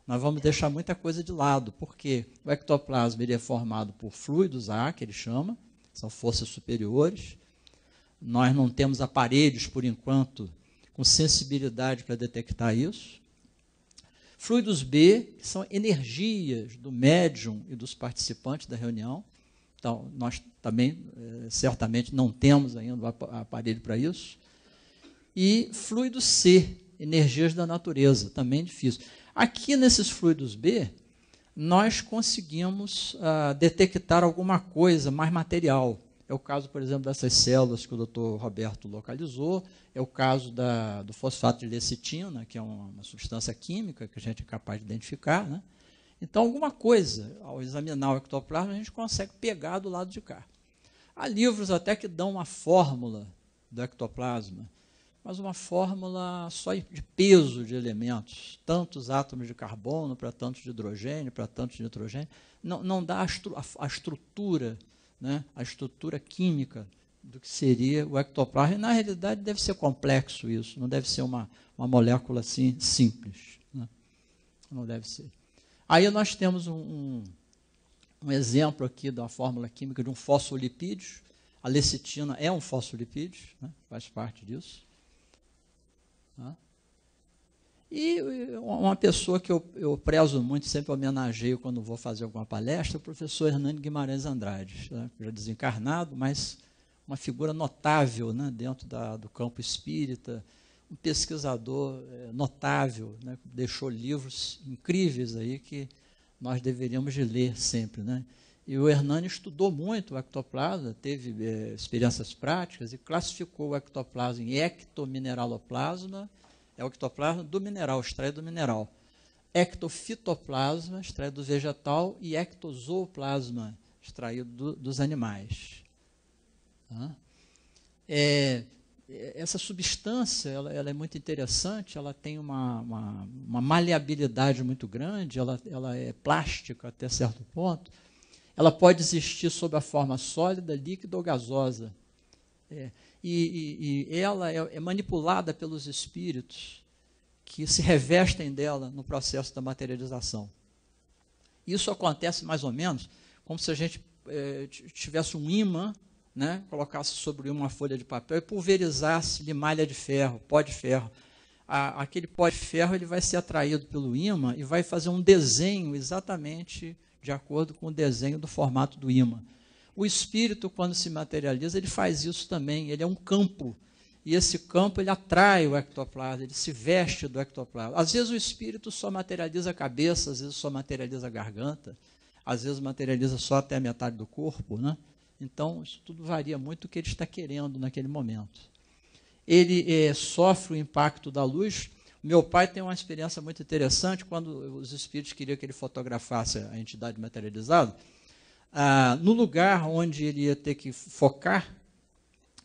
nós vamos deixar muita coisa de lado, porque o ectoplasma ele é formado por fluidos A, que ele chama, são forças superiores. Nós não temos aparelhos, por enquanto, com sensibilidade para detectar isso. Fluidos B, que são energias do médium e dos participantes da reunião. Então, nós também, certamente, não temos ainda o aparelho para isso. E fluido C, energias da natureza, também difícil. Aqui, nesses fluidos B, nós conseguimos detectar alguma coisa mais material. É o caso, por exemplo, dessas células que o Dr. Roberto localizou, é o caso do fosfato de lecitina, que é uma substância química que a gente é capaz de identificar, né? Então, alguma coisa, ao examinar o ectoplasma, a gente consegue pegar do lado de cá. Há livros até que dão uma fórmula do ectoplasma, mas uma fórmula só de peso de elementos, tantos átomos de carbono para tantos de hidrogênio, para tantos de nitrogênio, não dá a estrutura, né, a estrutura química do que seria o ectoplasma. E, na realidade, deve ser complexo isso, não deve ser uma molécula assim simples, né? Não deve ser. Aí nós temos um exemplo aqui da fórmula química de um fosfolipídio. A lecitina é um fosfolipídio, né? Faz parte disso. E uma pessoa que eu prezo muito, sempre homenageio quando vou fazer alguma palestra, é o professor Hernani Guimarães Andrade, né? Já desencarnado, mas uma figura notável, né? Dentro do campo espírita, um pesquisador notável, né? Deixou livros incríveis aí que nós deveríamos de ler sempre, né? E o Hernani estudou muito o ectoplasma, teve experiências práticas e classificou o ectoplasma em ectomineraloplasma, é o ectoplasma do mineral, extraído do mineral. Ectofitoplasma, extraído do vegetal, e ectozooplasma, extraído dos animais. Essa substância ela é muito interessante, ela tem uma maleabilidade muito grande, ela é plástica até certo ponto. Ela pode existir sob a forma sólida, líquida ou gasosa. E ela é manipulada pelos espíritos que se revestem dela no processo da materialização. Isso acontece mais ou menos como se a gente tivesse um ímã, né, colocasse sobre uma folha de papel e pulverizasse malha de ferro, pó de ferro. Aquele pó de ferro ele vai ser atraído pelo ímã e vai fazer um desenho exatamente de acordo com o desenho do formato do ímã. O espírito, quando se materializa, ele faz isso também, ele é um campo, e esse campo ele atrai o ectoplasma, ele se veste do ectoplasma. Às vezes o espírito só materializa a cabeça, às vezes só materializa a garganta, às vezes materializa só até a metade do corpo, né? Então, isso tudo varia muito do que ele está querendo naquele momento. Ele sofre o impacto da luz. Meu pai tem uma experiência muito interessante, quando os espíritos queriam que ele fotografasse a entidade materializada, no lugar onde ele ia ter que focar,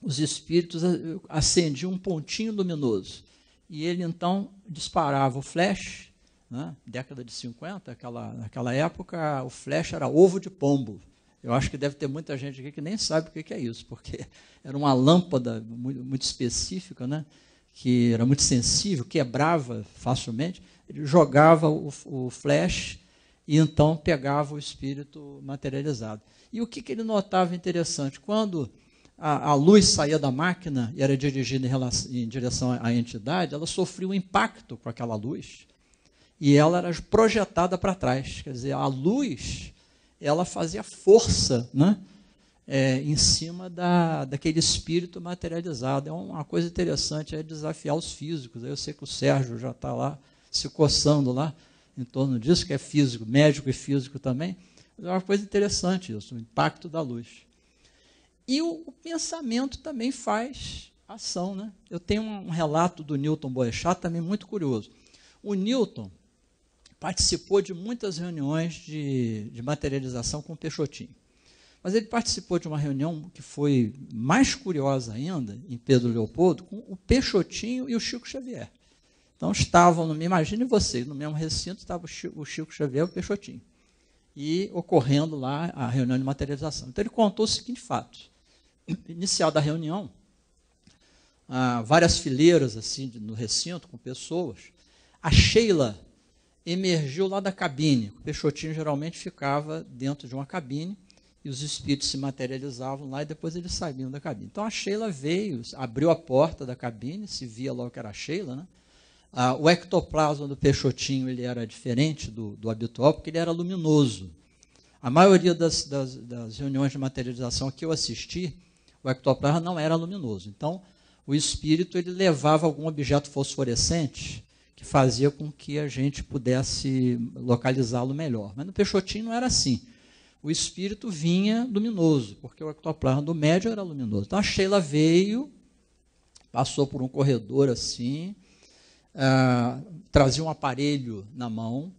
os espíritos acendiam um pontinho luminoso. E ele, então, disparava o flash, né? Década de 50, naquela época, o flash era ovo de pombo. Eu acho que deve ter muita gente aqui que nem sabe o que é isso, porque era uma lâmpada muito específica, né? Que era muito sensível, quebrava facilmente. Ele jogava o flash e então pegava o espírito materializado. E o que ele notava interessante? Quando a luz saía da máquina e era dirigida em direção à entidade, ela sofria um impacto com aquela luz e ela era projetada para trás. Quer dizer, a luz ela fazia força, né, em cima daquele espírito materializado. É uma coisa interessante, é desafiar os físicos. Eu sei que o Sérgio já está lá se coçando lá em torno disso, que é físico, médico e físico também. É uma coisa interessante isso, o impacto da luz. E o pensamento também faz ação, né? Eu tenho um relato do Newton Boechat também muito curioso. O Newton participou de muitas reuniões de materialização com o Peixotinho. Mas ele participou de uma reunião que foi mais curiosa ainda, em Pedro Leopoldo, com o Peixotinho e o Chico Xavier. Então estavam, imagine vocês, no mesmo recinto estava o Chico Xavier e o Peixotinho. E ocorrendo lá a reunião de materialização. Então ele contou o seguinte fato. Inicial da reunião, várias fileiras assim no recinto com pessoas. A Sheila emergiu lá da cabine. O Peixotinho geralmente ficava dentro de uma cabine e os espíritos se materializavam lá e depois eles saíam da cabine. Então a Sheila veio, abriu a porta da cabine, se via logo que era a Sheila, né? O ectoplasma do Peixotinho ele era diferente do habitual, porque ele era luminoso. A maioria das reuniões de materialização que eu assisti, o ectoplasma não era luminoso. Então, o espírito ele levava algum objeto fosforescente que fazia com que a gente pudesse localizá-lo melhor. Mas no Peixotinho não era assim. O espírito vinha luminoso, porque o ectoplasma do médium era luminoso. Então, a Sheila veio, passou por um corredor assim, trazia um aparelho na mão,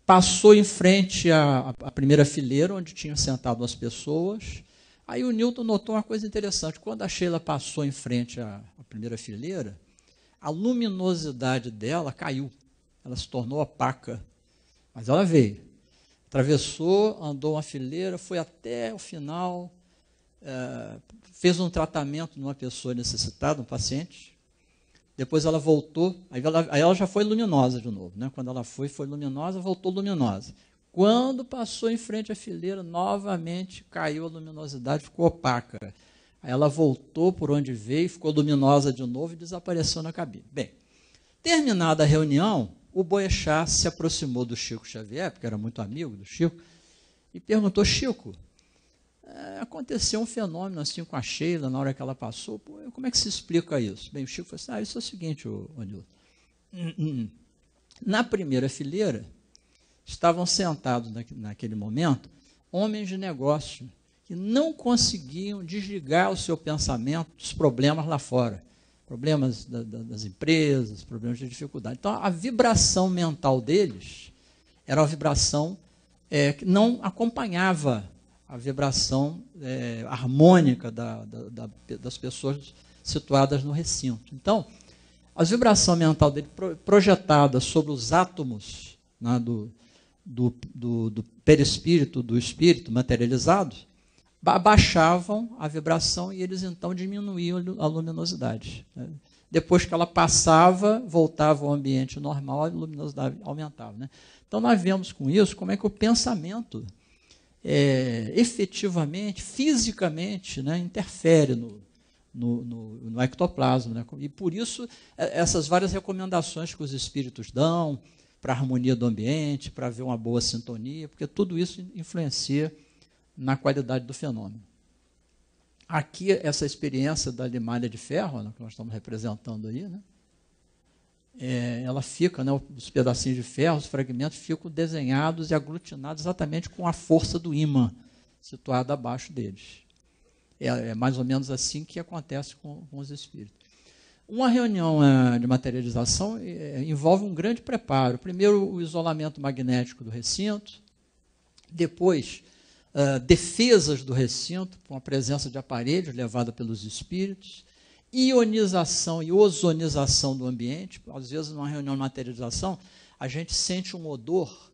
passou em frente à primeira fileira, onde tinham sentado as pessoas. Aí o Newton notou uma coisa interessante. Quando a Sheila passou em frente à primeira fileira, a luminosidade dela caiu. Ela se tornou opaca. Mas ela veio. Atravessou, andou uma fileira, foi até o final, fez um tratamento numa pessoa necessitada, um paciente. Depois ela voltou, aí ela já foi luminosa de novo. Né? Quando ela foi luminosa, voltou luminosa. Quando passou em frente à fileira, novamente caiu a luminosidade, ficou opaca. Aí ela voltou por onde veio, ficou luminosa de novo e desapareceu na cabine. Bem, terminada a reunião, o Boechat se aproximou do Chico Xavier, porque era muito amigo do Chico, e perguntou: Chico, aconteceu um fenômeno assim com a Sheila na hora que ela passou, como é que se explica isso? Bem, o Chico falou assim: isso é o seguinte, Nilton. Na primeira fileira, estavam sentados naquele momento homens de negócio que não conseguiam desligar o seu pensamento dos problemas lá fora. Problemas das empresas, problemas de dificuldade. Então, a vibração mental deles era uma vibração que não acompanhava a vibração harmônica das pessoas situadas no recinto. Então, a vibração mental dele projetada sobre os átomos, né, do perispírito, do espírito materializado, abaixavam a vibração e eles então diminuíam a luminosidade. Né? Depois que ela passava, voltava ao ambiente normal, a luminosidade aumentava. Né? Então nós vemos com isso como é que o pensamento efetivamente, fisicamente, né, interfere no ectoplasma. Né? E por isso essas várias recomendações que os espíritos dão para a harmonia do ambiente, para haver uma boa sintonia, porque tudo isso influencia na qualidade do fenômeno. Aqui, essa experiência da limalha de ferro, né, que nós estamos representando aí, né, ela fica, né, os pedacinhos de ferro, os fragmentos, ficam desenhados e aglutinados exatamente com a força do ímã situada abaixo deles. É mais ou menos assim que acontece com os espíritos. Uma reunião de materialização envolve um grande preparo. Primeiro, o isolamento magnético do recinto, depois, defesas do recinto, com a presença de aparelhos levada pelos espíritos, ionização e ozonização do ambiente. Às vezes, numa reunião de materialização, a gente sente um odor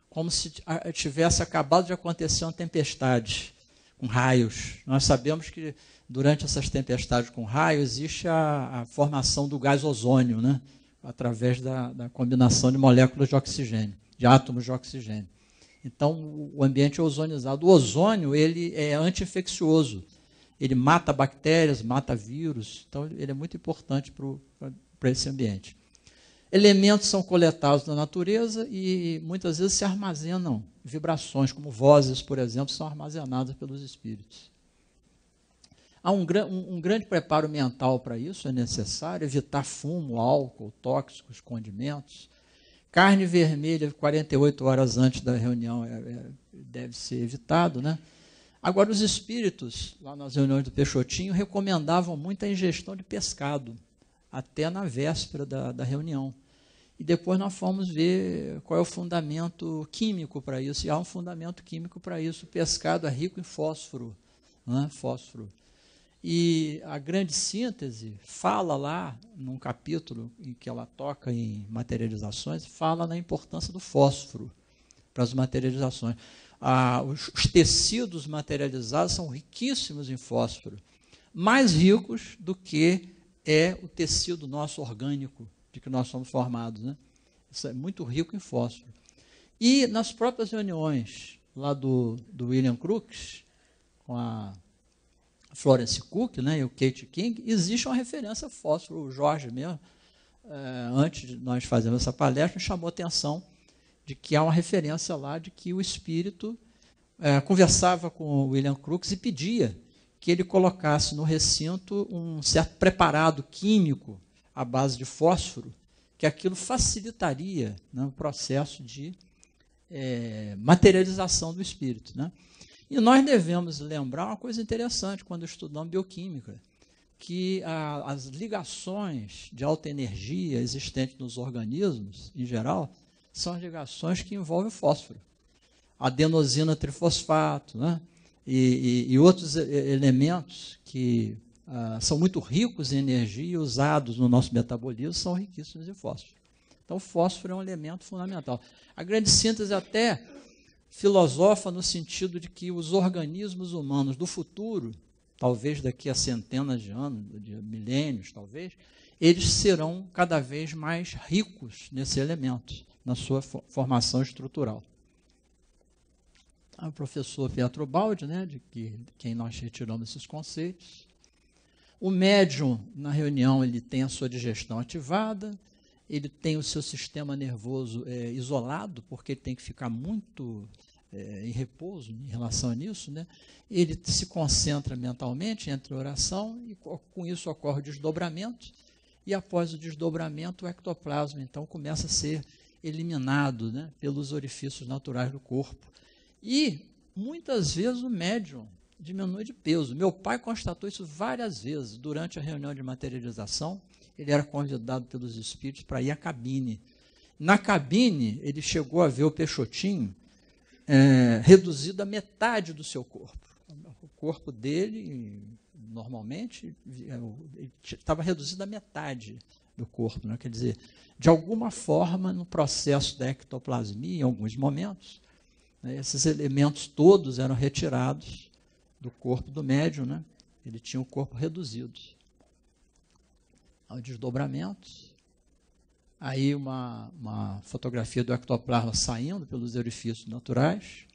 como se tivesse acabado de acontecer uma tempestade com raios. Nós sabemos que durante essas tempestades com raios existe a formação do gás ozônio, né? Através da combinação de moléculas de oxigênio, de átomos de oxigênio. Então, o ambiente é ozonizado. O ozônio ele é anti-infeccioso. Ele mata bactérias, mata vírus. Então, ele é muito importante para esse ambiente. Elementos são coletados na natureza e muitas vezes se armazenam. Vibrações, como vozes, por exemplo, são armazenadas pelos espíritos. Há um grande preparo mental para isso, é necessário evitar fumo, álcool, tóxicos, condimentos. Carne vermelha, 48 horas antes da reunião, deve ser evitado. Né? Agora, os espíritos, lá nas reuniões do Peixotinho, recomendavam muito a ingestão de pescado, até na véspera da reunião. E depois nós fomos ver qual é o fundamento químico para isso. E há um fundamento químico para isso. O pescado é rico em fósforo. Né? Fósforo. E a grande síntese fala lá, num capítulo em que ela toca em materializações, fala na importância do fósforo para as materializações. Os tecidos materializados são riquíssimos em fósforo, mais ricos do que é o tecido nosso orgânico, de que nós somos formados. Né? Isso é muito rico em fósforo. E nas próprias reuniões lá do William Crookes, com a Florence Cook, né, e o Kate King, existe uma referência a fósforo. O Jorge mesmo, antes de nós fazermos essa palestra, me chamou a atenção de que há uma referência lá de que o espírito conversava com o William Crookes e pedia que ele colocasse no recinto um certo preparado químico à base de fósforo, que aquilo facilitaria, né, o processo de materialização do espírito, né? E nós devemos lembrar uma coisa interessante quando estudamos bioquímica, que as ligações de alta energia existentes nos organismos, em geral, são as ligações que envolvem o fósforo. Adenosina trifosfato, né? E outros elementos que são muito ricos em energia e usados no nosso metabolismo são riquíssimos em fósforo. Então, o fósforo é um elemento fundamental. A grande síntese até filosofa no sentido de que os organismos humanos do futuro, talvez daqui a centenas de anos, de milênios talvez, eles serão cada vez mais ricos nesse elemento, na sua formação estrutural. O professor Pietro Baldi, né, de quem nós retiramos esses conceitos. O médium, na reunião, ele tem a sua digestão ativada, ele tem o seu sistema nervoso isolado, porque ele tem que ficar muito em repouso em relação a isso, né? Ele se concentra mentalmente entre oração e com isso ocorre o desdobramento, e após o desdobramento o ectoplasma então começa a ser eliminado, né, pelos orifícios naturais do corpo. E muitas vezes o médium diminui de peso. Meu pai constatou isso várias vezes. Durante a reunião de materialização, ele era convidado pelos espíritos para ir à cabine. Na cabine, ele chegou a ver o Peixotinho reduzido a metade do seu corpo. O corpo dele, normalmente, estava reduzido a metade do corpo, né? Quer dizer, de alguma forma, no processo da ectoplasmia, em alguns momentos, né, esses elementos todos eram retirados do corpo do médium, né? Ele tinha o corpo reduzido. Ao desdobramento, aí uma fotografia do ectoplasma saindo pelos orifícios naturais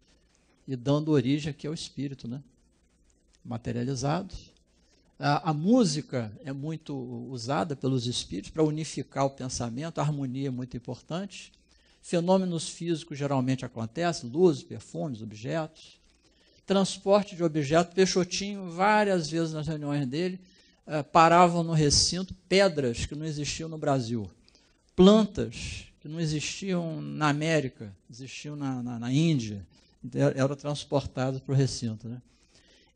e dando origem aqui ao espírito, né? Materializado. A música é muito usada pelos espíritos para unificar o pensamento, a harmonia é muito importante. Fenômenos físicos geralmente acontecem, luzes, perfumes, objetos. Transporte de objetos. Peixotinho, várias vezes nas reuniões dele, paravam no recinto pedras que não existiam no Brasil. Plantas que não existiam na América, existiam na Índia, eram transportadas para o recinto, né?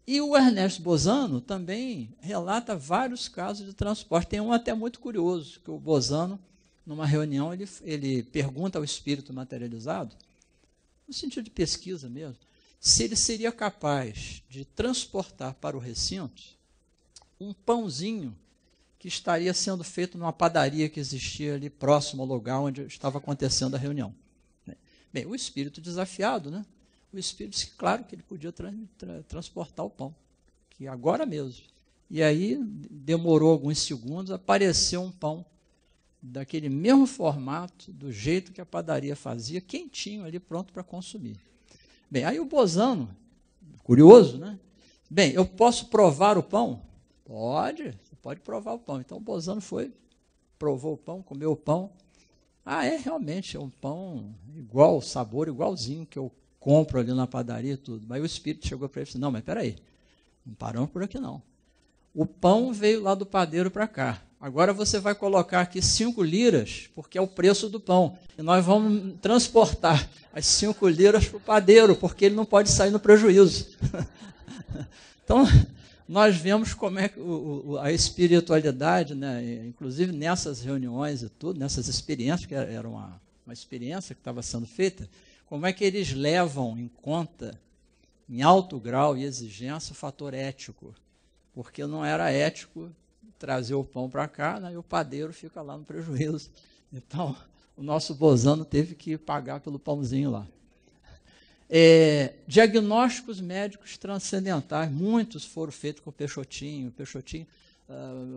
E o Ernesto Bozano também relata vários casos de transporte. Tem um até muito curioso, que o Bozano, numa reunião, ele pergunta ao espírito materializado, no sentido de pesquisa mesmo, se ele seria capaz de transportar para o recinto um pãozinho que estaria sendo feito numa padaria que existia ali próximo ao lugar onde estava acontecendo a reunião. Bem, o espírito desafiado, né? O espírito disse que, claro, que ele podia transportar o pão, que agora mesmo. E aí, demorou alguns segundos, apareceu um pão daquele mesmo formato, do jeito que a padaria fazia, quentinho ali, pronto para consumir. Bem, aí o Bozano, curioso, né? Bem, eu posso provar o pão? Pode, você pode provar o pão. Então o Bozano foi, provou o pão, comeu o pão. Realmente, é um pão igual, sabor igualzinho que eu compro ali na padaria e tudo. Mas o espírito chegou para ele e disse, não, mas espera aí, não paramos por aqui não. O pão veio lá do padeiro para cá. Agora você vai colocar aqui 5 liras, porque é o preço do pão. E nós vamos transportar as 5 liras para o padeiro, porque ele não pode sair no prejuízo. Então, nós vemos como é que a espiritualidade, né, inclusive nessas reuniões e tudo, nessas experiências, que era uma experiência que estava sendo feita, como é que eles levam em conta, em alto grau e exigência, o fator ético. Porque não era ético trazer o pão para cá, né, e o padeiro fica lá no prejuízo. Então, o nosso Bozano teve que pagar pelo pãozinho lá. Diagnósticos médicos transcendentais, muitos foram feitos com o Peixotinho.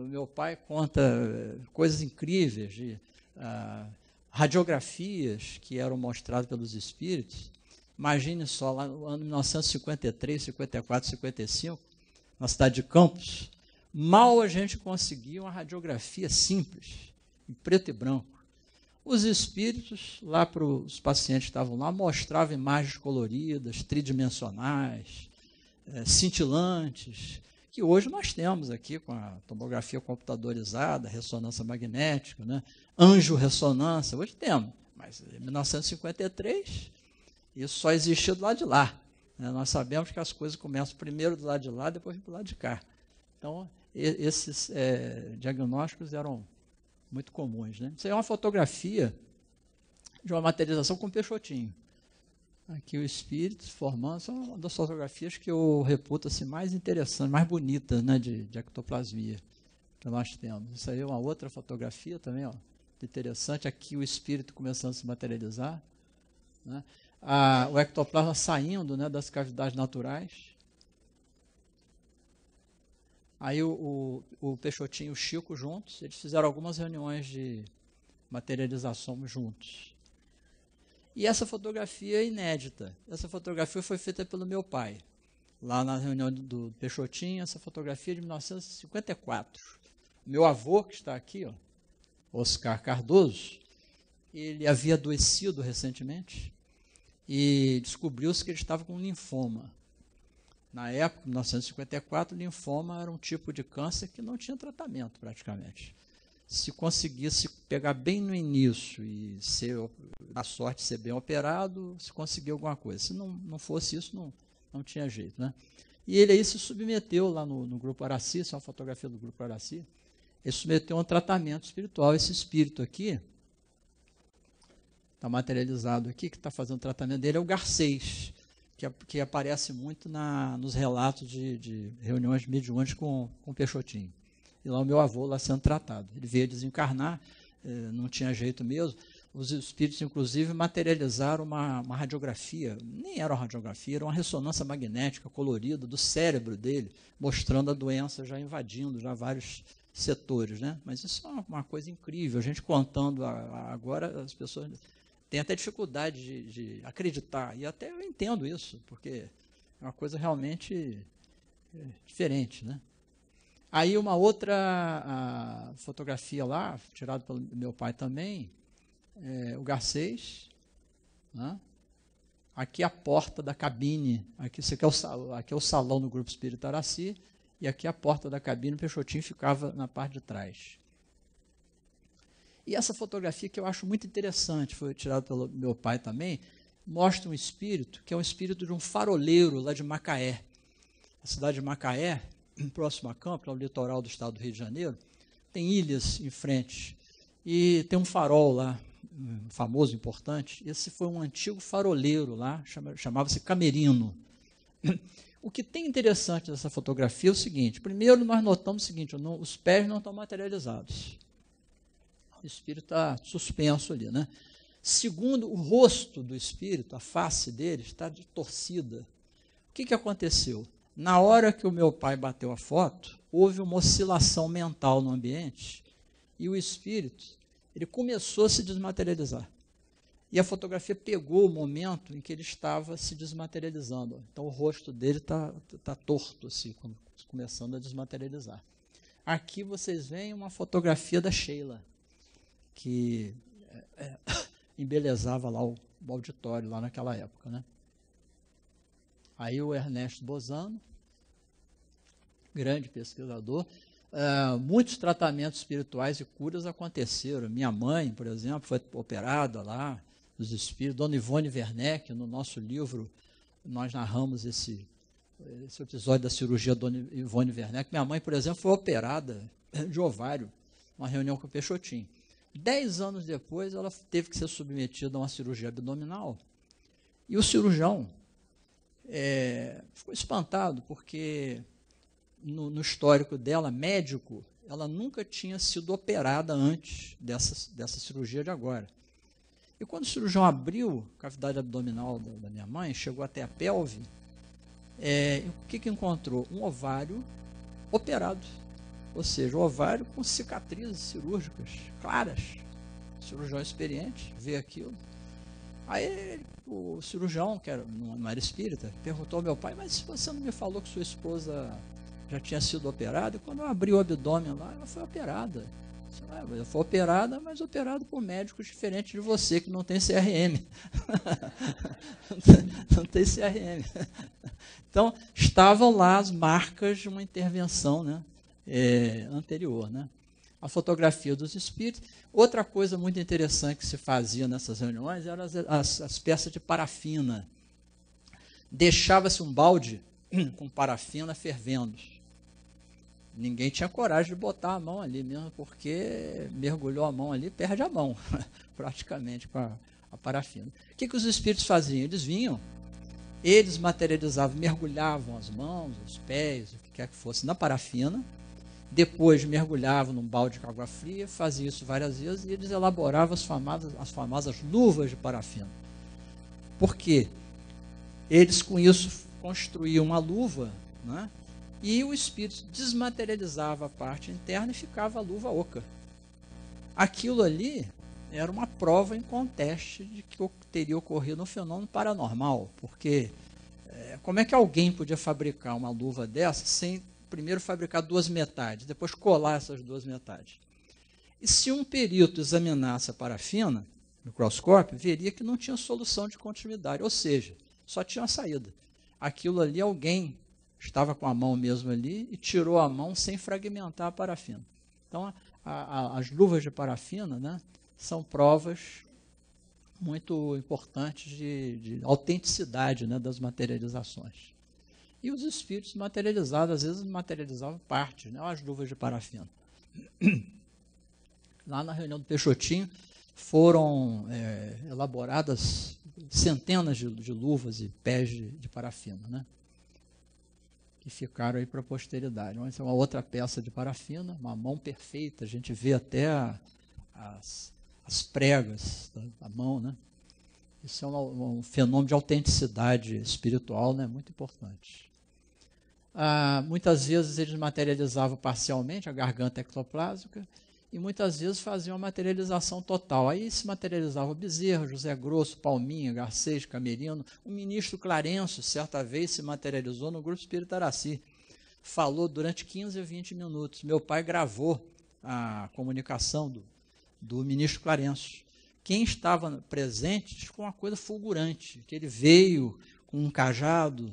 Meu pai conta coisas incríveis de radiografias que eram mostradas pelos espíritos. Imagine só, lá no ano 1953, 54, 55, na cidade de Campos, mal a gente conseguia uma radiografia simples, em preto e branco. Os espíritos, lá para os pacientes que estavam lá, mostravam imagens coloridas, tridimensionais, cintilantes, que hoje nós temos aqui com a tomografia computadorizada, ressonância magnética, né? Angiorressonância, hoje temos. Mas em 1953, isso só existia do lado de lá. Né? Nós sabemos que as coisas começam primeiro do lado de lá, depois do lado de cá. Então, esses diagnósticos eram muito comuns. Né? Isso aí é uma fotografia de uma materialização com Peixotinho. Aqui o espírito formando, são uma das fotografias que eu reputo assim, mais interessantes, mais bonitas, né, de ectoplasmia que nós temos. Isso aí é uma outra fotografia também, ó, interessante. Aqui o espírito começando a se materializar, né? O ectoplasma saindo, né, das cavidades naturais. Aí o Peixotinho e o Chico juntos, eles fizeram algumas reuniões de materialização juntos. E essa fotografia é inédita. Essa fotografia foi feita pelo meu pai. Lá na reunião do Peixotinho, essa fotografia é de 1954. Meu avô, que está aqui, ó, Oscar Cardoso, ele havia adoecido recentemente e descobriu-se que ele estava com linfoma. Na época, em 1954, linfoma era um tipo de câncer que não tinha tratamento praticamente. Se conseguisse pegar bem no início e a sorte de ser bem operado, se conseguir alguma coisa. Se não fosse isso, não tinha jeito. Né? E ele aí se submeteu lá no Grupo Araci, isso é uma fotografia do Grupo Araci, ele submeteu a um tratamento espiritual. Esse espírito aqui, está materializado aqui, que está fazendo o tratamento dele, é o Garcês, que aparece muito nos relatos de reuniões mediúnicas com o Peixotinho. E lá o meu avô lá sendo tratado. Ele veio desencarnar, não tinha jeito mesmo. Os espíritos, inclusive, materializaram uma radiografia, nem era uma radiografia, era uma ressonância magnética colorida do cérebro dele, mostrando a doença já invadindo já vários setores. Né? Mas isso é uma coisa incrível. A gente contando agora, as pessoas têm até dificuldade de acreditar. E até eu entendo isso, porque é uma coisa realmente diferente, né? Aí uma outra fotografia lá, tirada pelo meu pai também, o Garcês, né? Aqui a porta da cabine, aqui é o salão do Grupo Espírita Araci, e aqui a porta da cabine, o Peixotinho ficava na parte de trás. E essa fotografia que eu acho muito interessante, foi tirada pelo meu pai também, mostra um espírito, que é um espírito de um faroleiro lá de Macaé. A cidade de Macaé, próximo a Campos, ao litoral do estado do Rio de Janeiro, tem ilhas em frente. E tem um farol lá, famoso, importante. Esse foi um antigo faroleiro lá, chamava-se Camerino. O que tem interessante nessa fotografia é o seguinte: primeiro, nós notamos o seguinte, os pés não estão materializados. O espírito está suspenso ali, né? Segundo, o rosto do espírito, a face dele, está de torcida. O que aconteceu? Na hora que o meu pai bateu a foto, houve uma oscilação mental no ambiente e o espírito, ele começou a se desmaterializar. E a fotografia pegou o momento em que ele estava se desmaterializando. Então o rosto dele está torto, assim, começando a desmaterializar. Aqui vocês veem uma fotografia da Sheila, que embelezava lá o auditório, lá naquela época, né? Aí o Ernesto Bozano, grande pesquisador, muitos tratamentos espirituais e curas aconteceram. Minha mãe, por exemplo, foi operada lá, os espíritos. Dona Ivone Werneck, no nosso livro, nós narramos esse episódio da cirurgia da Dona Ivone Werneck. Minha mãe, por exemplo, foi operada de ovário, uma reunião com o Peixotinho. 10 anos depois, ela teve que ser submetida a uma cirurgia abdominal. E o cirurgião ficou espantado, porque no histórico dela, médico, ela nunca tinha sido operada antes dessa cirurgia de agora. E quando o cirurgião abriu a cavidade abdominal da minha mãe, chegou até a pelve, o que encontrou? Um ovário operado. Ou seja, o ovário com cicatrizes cirúrgicas claras. cirurgião experiente, vê aquilo. Aí o cirurgião, que não era espírita, perguntou ao meu pai, mas você não me falou que sua esposa já tinha sido operada? E quando eu abri o abdômen lá, ela foi operada. Ela foi operada, mas operada por médicos diferentes de você, que não tem CRM. Não tem CRM. Então, estavam lá as marcas de uma intervenção, né, anterior, né? A fotografia dos espíritos. Outra coisa muito interessante que se fazia nessas reuniões eram as peças de parafina. Deixava-se um balde com parafina fervendo. Ninguém tinha coragem de botar a mão ali mesmo, porque mergulhou a mão ali, perde a mão, praticamente, com a parafina. O que os espíritos faziam? Eles vinham, eles materializavam, mergulhavam as mãos, os pés, o que quer que fosse, na parafina, depois mergulhavam num balde com água fria, faziam isso várias vezes, e eles elaboravam as famosas luvas de parafina. Por quê? Eles, com isso, construíam uma luva, né? E o espírito desmaterializava a parte interna e ficava a luva oca. Aquilo ali era uma prova inconteste de que teria ocorrido um fenômeno paranormal, porque como é que alguém podia fabricar uma luva dessa sem primeiro fabricar duas metades, depois colar essas duas metades? E se um perito examinasse a parafina no microscópio, veria que não tinha solução de continuidade, ou seja, só tinha uma saída. Aquilo ali alguém estava com a mão mesmo ali e tirou a mão sem fragmentar a parafina. Então, as luvas de parafina, né, são provas muito importantes de autenticidade, né, das materializações. E os espíritos materializados, às vezes materializavam partes, né, as luvas de parafina. Lá na reunião do Peixotinho foram elaboradas centenas de luvas e pés de parafina, né, que ficaram aí para a posteridade. Essa é uma outra peça de parafina, uma mão perfeita, a gente vê até as pregas da mão, né? Isso é um fenômeno de autenticidade espiritual, né? Muito importante. Muitas vezes eles materializavam parcialmente a garganta ectoplásica e muitas vezes faziam a materialização total. Aí se materializava o Bezerra, José Grosso, Palminha, Garcês, Camerino. O ministro Clarencio, certa vez, se materializou no Grupo Espírita Araci. Falou durante 15 a 20 minutos. Meu pai gravou a comunicação do ministro Clarencio. Quem estava presente ficou uma coisa fulgurante, que ele veio com um cajado,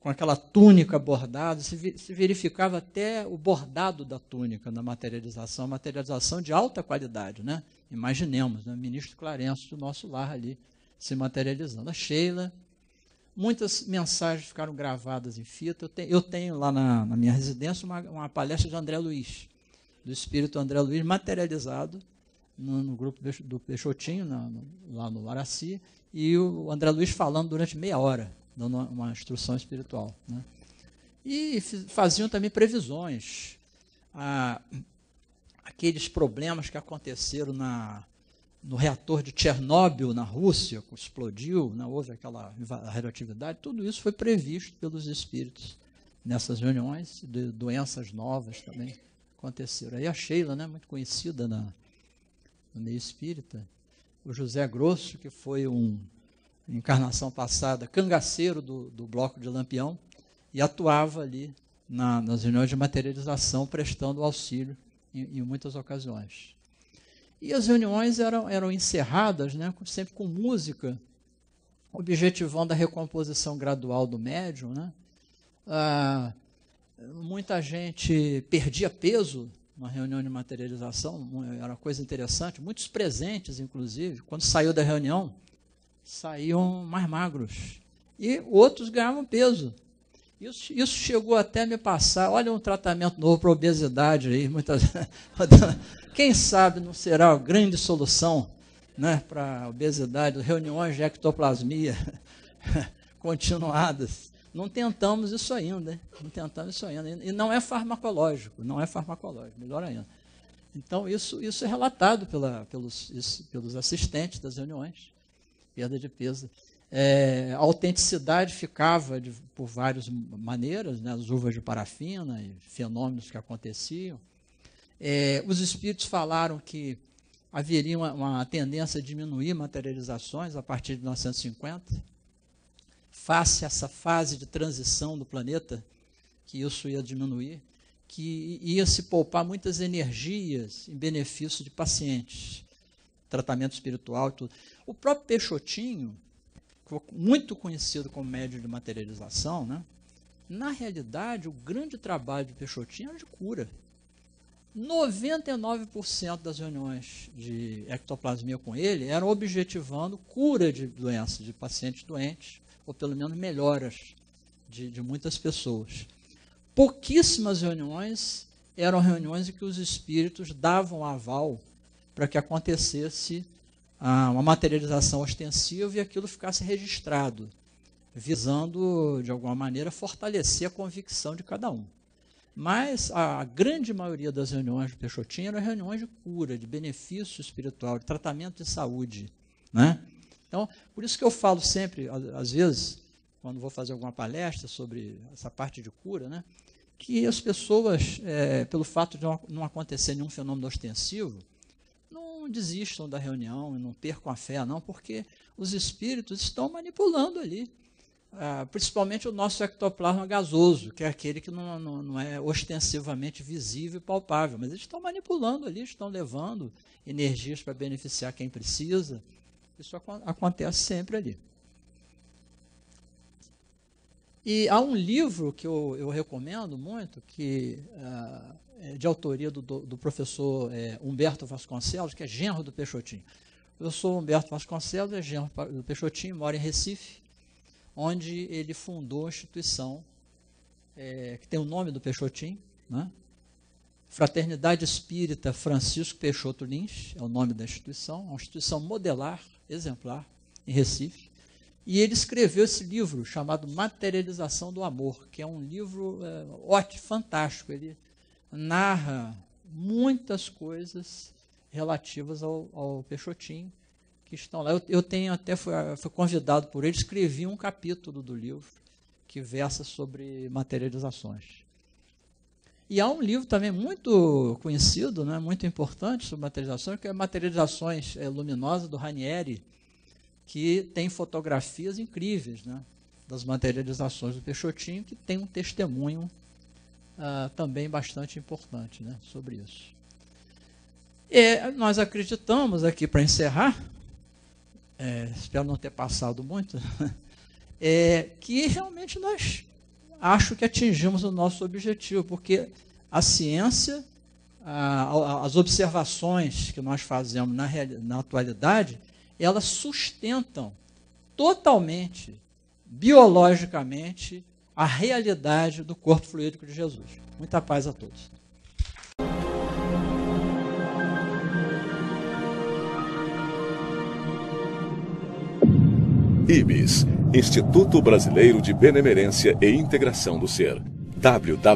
com aquela túnica bordada, se verificava até o bordado da túnica na materialização, materialização de alta qualidade, né? Imaginemos, né? O ministro Clarencio do nosso lar ali se materializando. A Sheila, muitas mensagens ficaram gravadas em fita. Eu tenho lá na minha residência uma palestra de André Luiz, do espírito André Luiz, materializado no grupo do Peixotinho, lá no Araci, e o André Luiz falando durante meia hora, dando uma instrução espiritual, né? E faziam também previsões. Aqueles problemas que aconteceram no reator de Chernobyl, na Rússia, que explodiu, né? Houve aquela radioatividade, tudo isso foi previsto pelos espíritos nessas reuniões, de doenças novas também aconteceram. Aí a Sheila, né, muito conhecida no meio espírita, o José Grosso, que foi encarnação passada, cangaceiro do bloco de Lampião, e atuava ali nas reuniões de materialização, prestando auxílio em muitas ocasiões. E as reuniões eram encerradas, né, sempre com música, objetivando a recomposição gradual do médium, né? Muita gente perdia peso na reunião de materialização, era uma coisa interessante, muitos presentes, inclusive, quando saiu da reunião, saíam mais magros, e outros ganhavam peso. Isso chegou até a me passar, olha um tratamento novo para obesidade aí, quem sabe não será a grande solução, né, para a obesidade, reuniões de ectoplasmia continuadas. Não tentamos isso ainda, e não é farmacológico, melhor ainda. Então isso é relatado pelos assistentes das reuniões, perda de peso. A autenticidade ficava por várias maneiras, né, as uvas de parafina e fenômenos que aconteciam. Os espíritos falaram que haveria uma tendência a diminuir materializações a partir de 1950, face a essa fase de transição do planeta, que isso ia diminuir, que ia se poupar muitas energias em benefício de pacientes, tratamento espiritual e tudo. O próprio Peixotinho, muito conhecido como médium de materialização, né? Na realidade, o grande trabalho de Peixotinho era de cura. 99% das reuniões de ectoplasmia com ele eram objetivando cura de doenças, de pacientes doentes, ou pelo menos melhoras de muitas pessoas. Pouquíssimas reuniões eram reuniões em que os espíritos davam aval para que acontecesse uma materialização ostensiva e aquilo ficasse registrado, visando, de alguma maneira, fortalecer a convicção de cada um. Mas a grande maioria das reuniões do Peixotinho eram reuniões de cura, de benefício espiritual, de tratamento de saúde, né? Então, por isso que eu falo sempre, às vezes, quando vou fazer alguma palestra sobre essa parte de cura, né, que as pessoas, pelo fato de não acontecer nenhum fenômeno ostensivo, não desistam da reunião e não percam a fé, não, porque os espíritos estão manipulando ali. Principalmente o nosso ectoplasma gasoso, que é aquele que não é ostensivamente visível e palpável, mas eles estão manipulando ali, estão levando energias para beneficiar quem precisa. Isso acontece sempre ali. E há um livro que eu recomendo muito, que é de autoria do professor Humberto Vasconcelos, que é genro do Peixotinho. O professor Humberto Vasconcelos é genro do Peixotinho, mora em Recife, onde ele fundou a instituição que tem o nome do Peixotinho, né? Fraternidade Espírita Francisco Peixoto Lins, é o nome da instituição, uma instituição modelar, exemplar, em Recife. E ele escreveu esse livro chamado Materialização do Amor, que é um livro ótimo, fantástico. Ele narra muitas coisas relativas ao Peixotinho, que estão lá. Eu tenho até, fui convidado por ele, escrevi um capítulo do livro que versa sobre materializações. E há um livro também muito conhecido, né, muito importante sobre materializações, que é Materializações Luminosas, do Ranieri, que tem fotografias incríveis, né, das materializações do Peixotinho, que tem um testemunho também bastante importante, né, sobre isso. E nós acreditamos aqui, para encerrar, espero não ter passado muito, que realmente nós acho que atingimos o nosso objetivo, porque a ciência, as observações que nós fazemos na atualidade, elas sustentam totalmente, biologicamente, a realidade do corpo fluídico de Jesus. Muita paz a todos. IBS, Instituto Brasileiro de Benemerência e Integração do Ser. www.ibis.org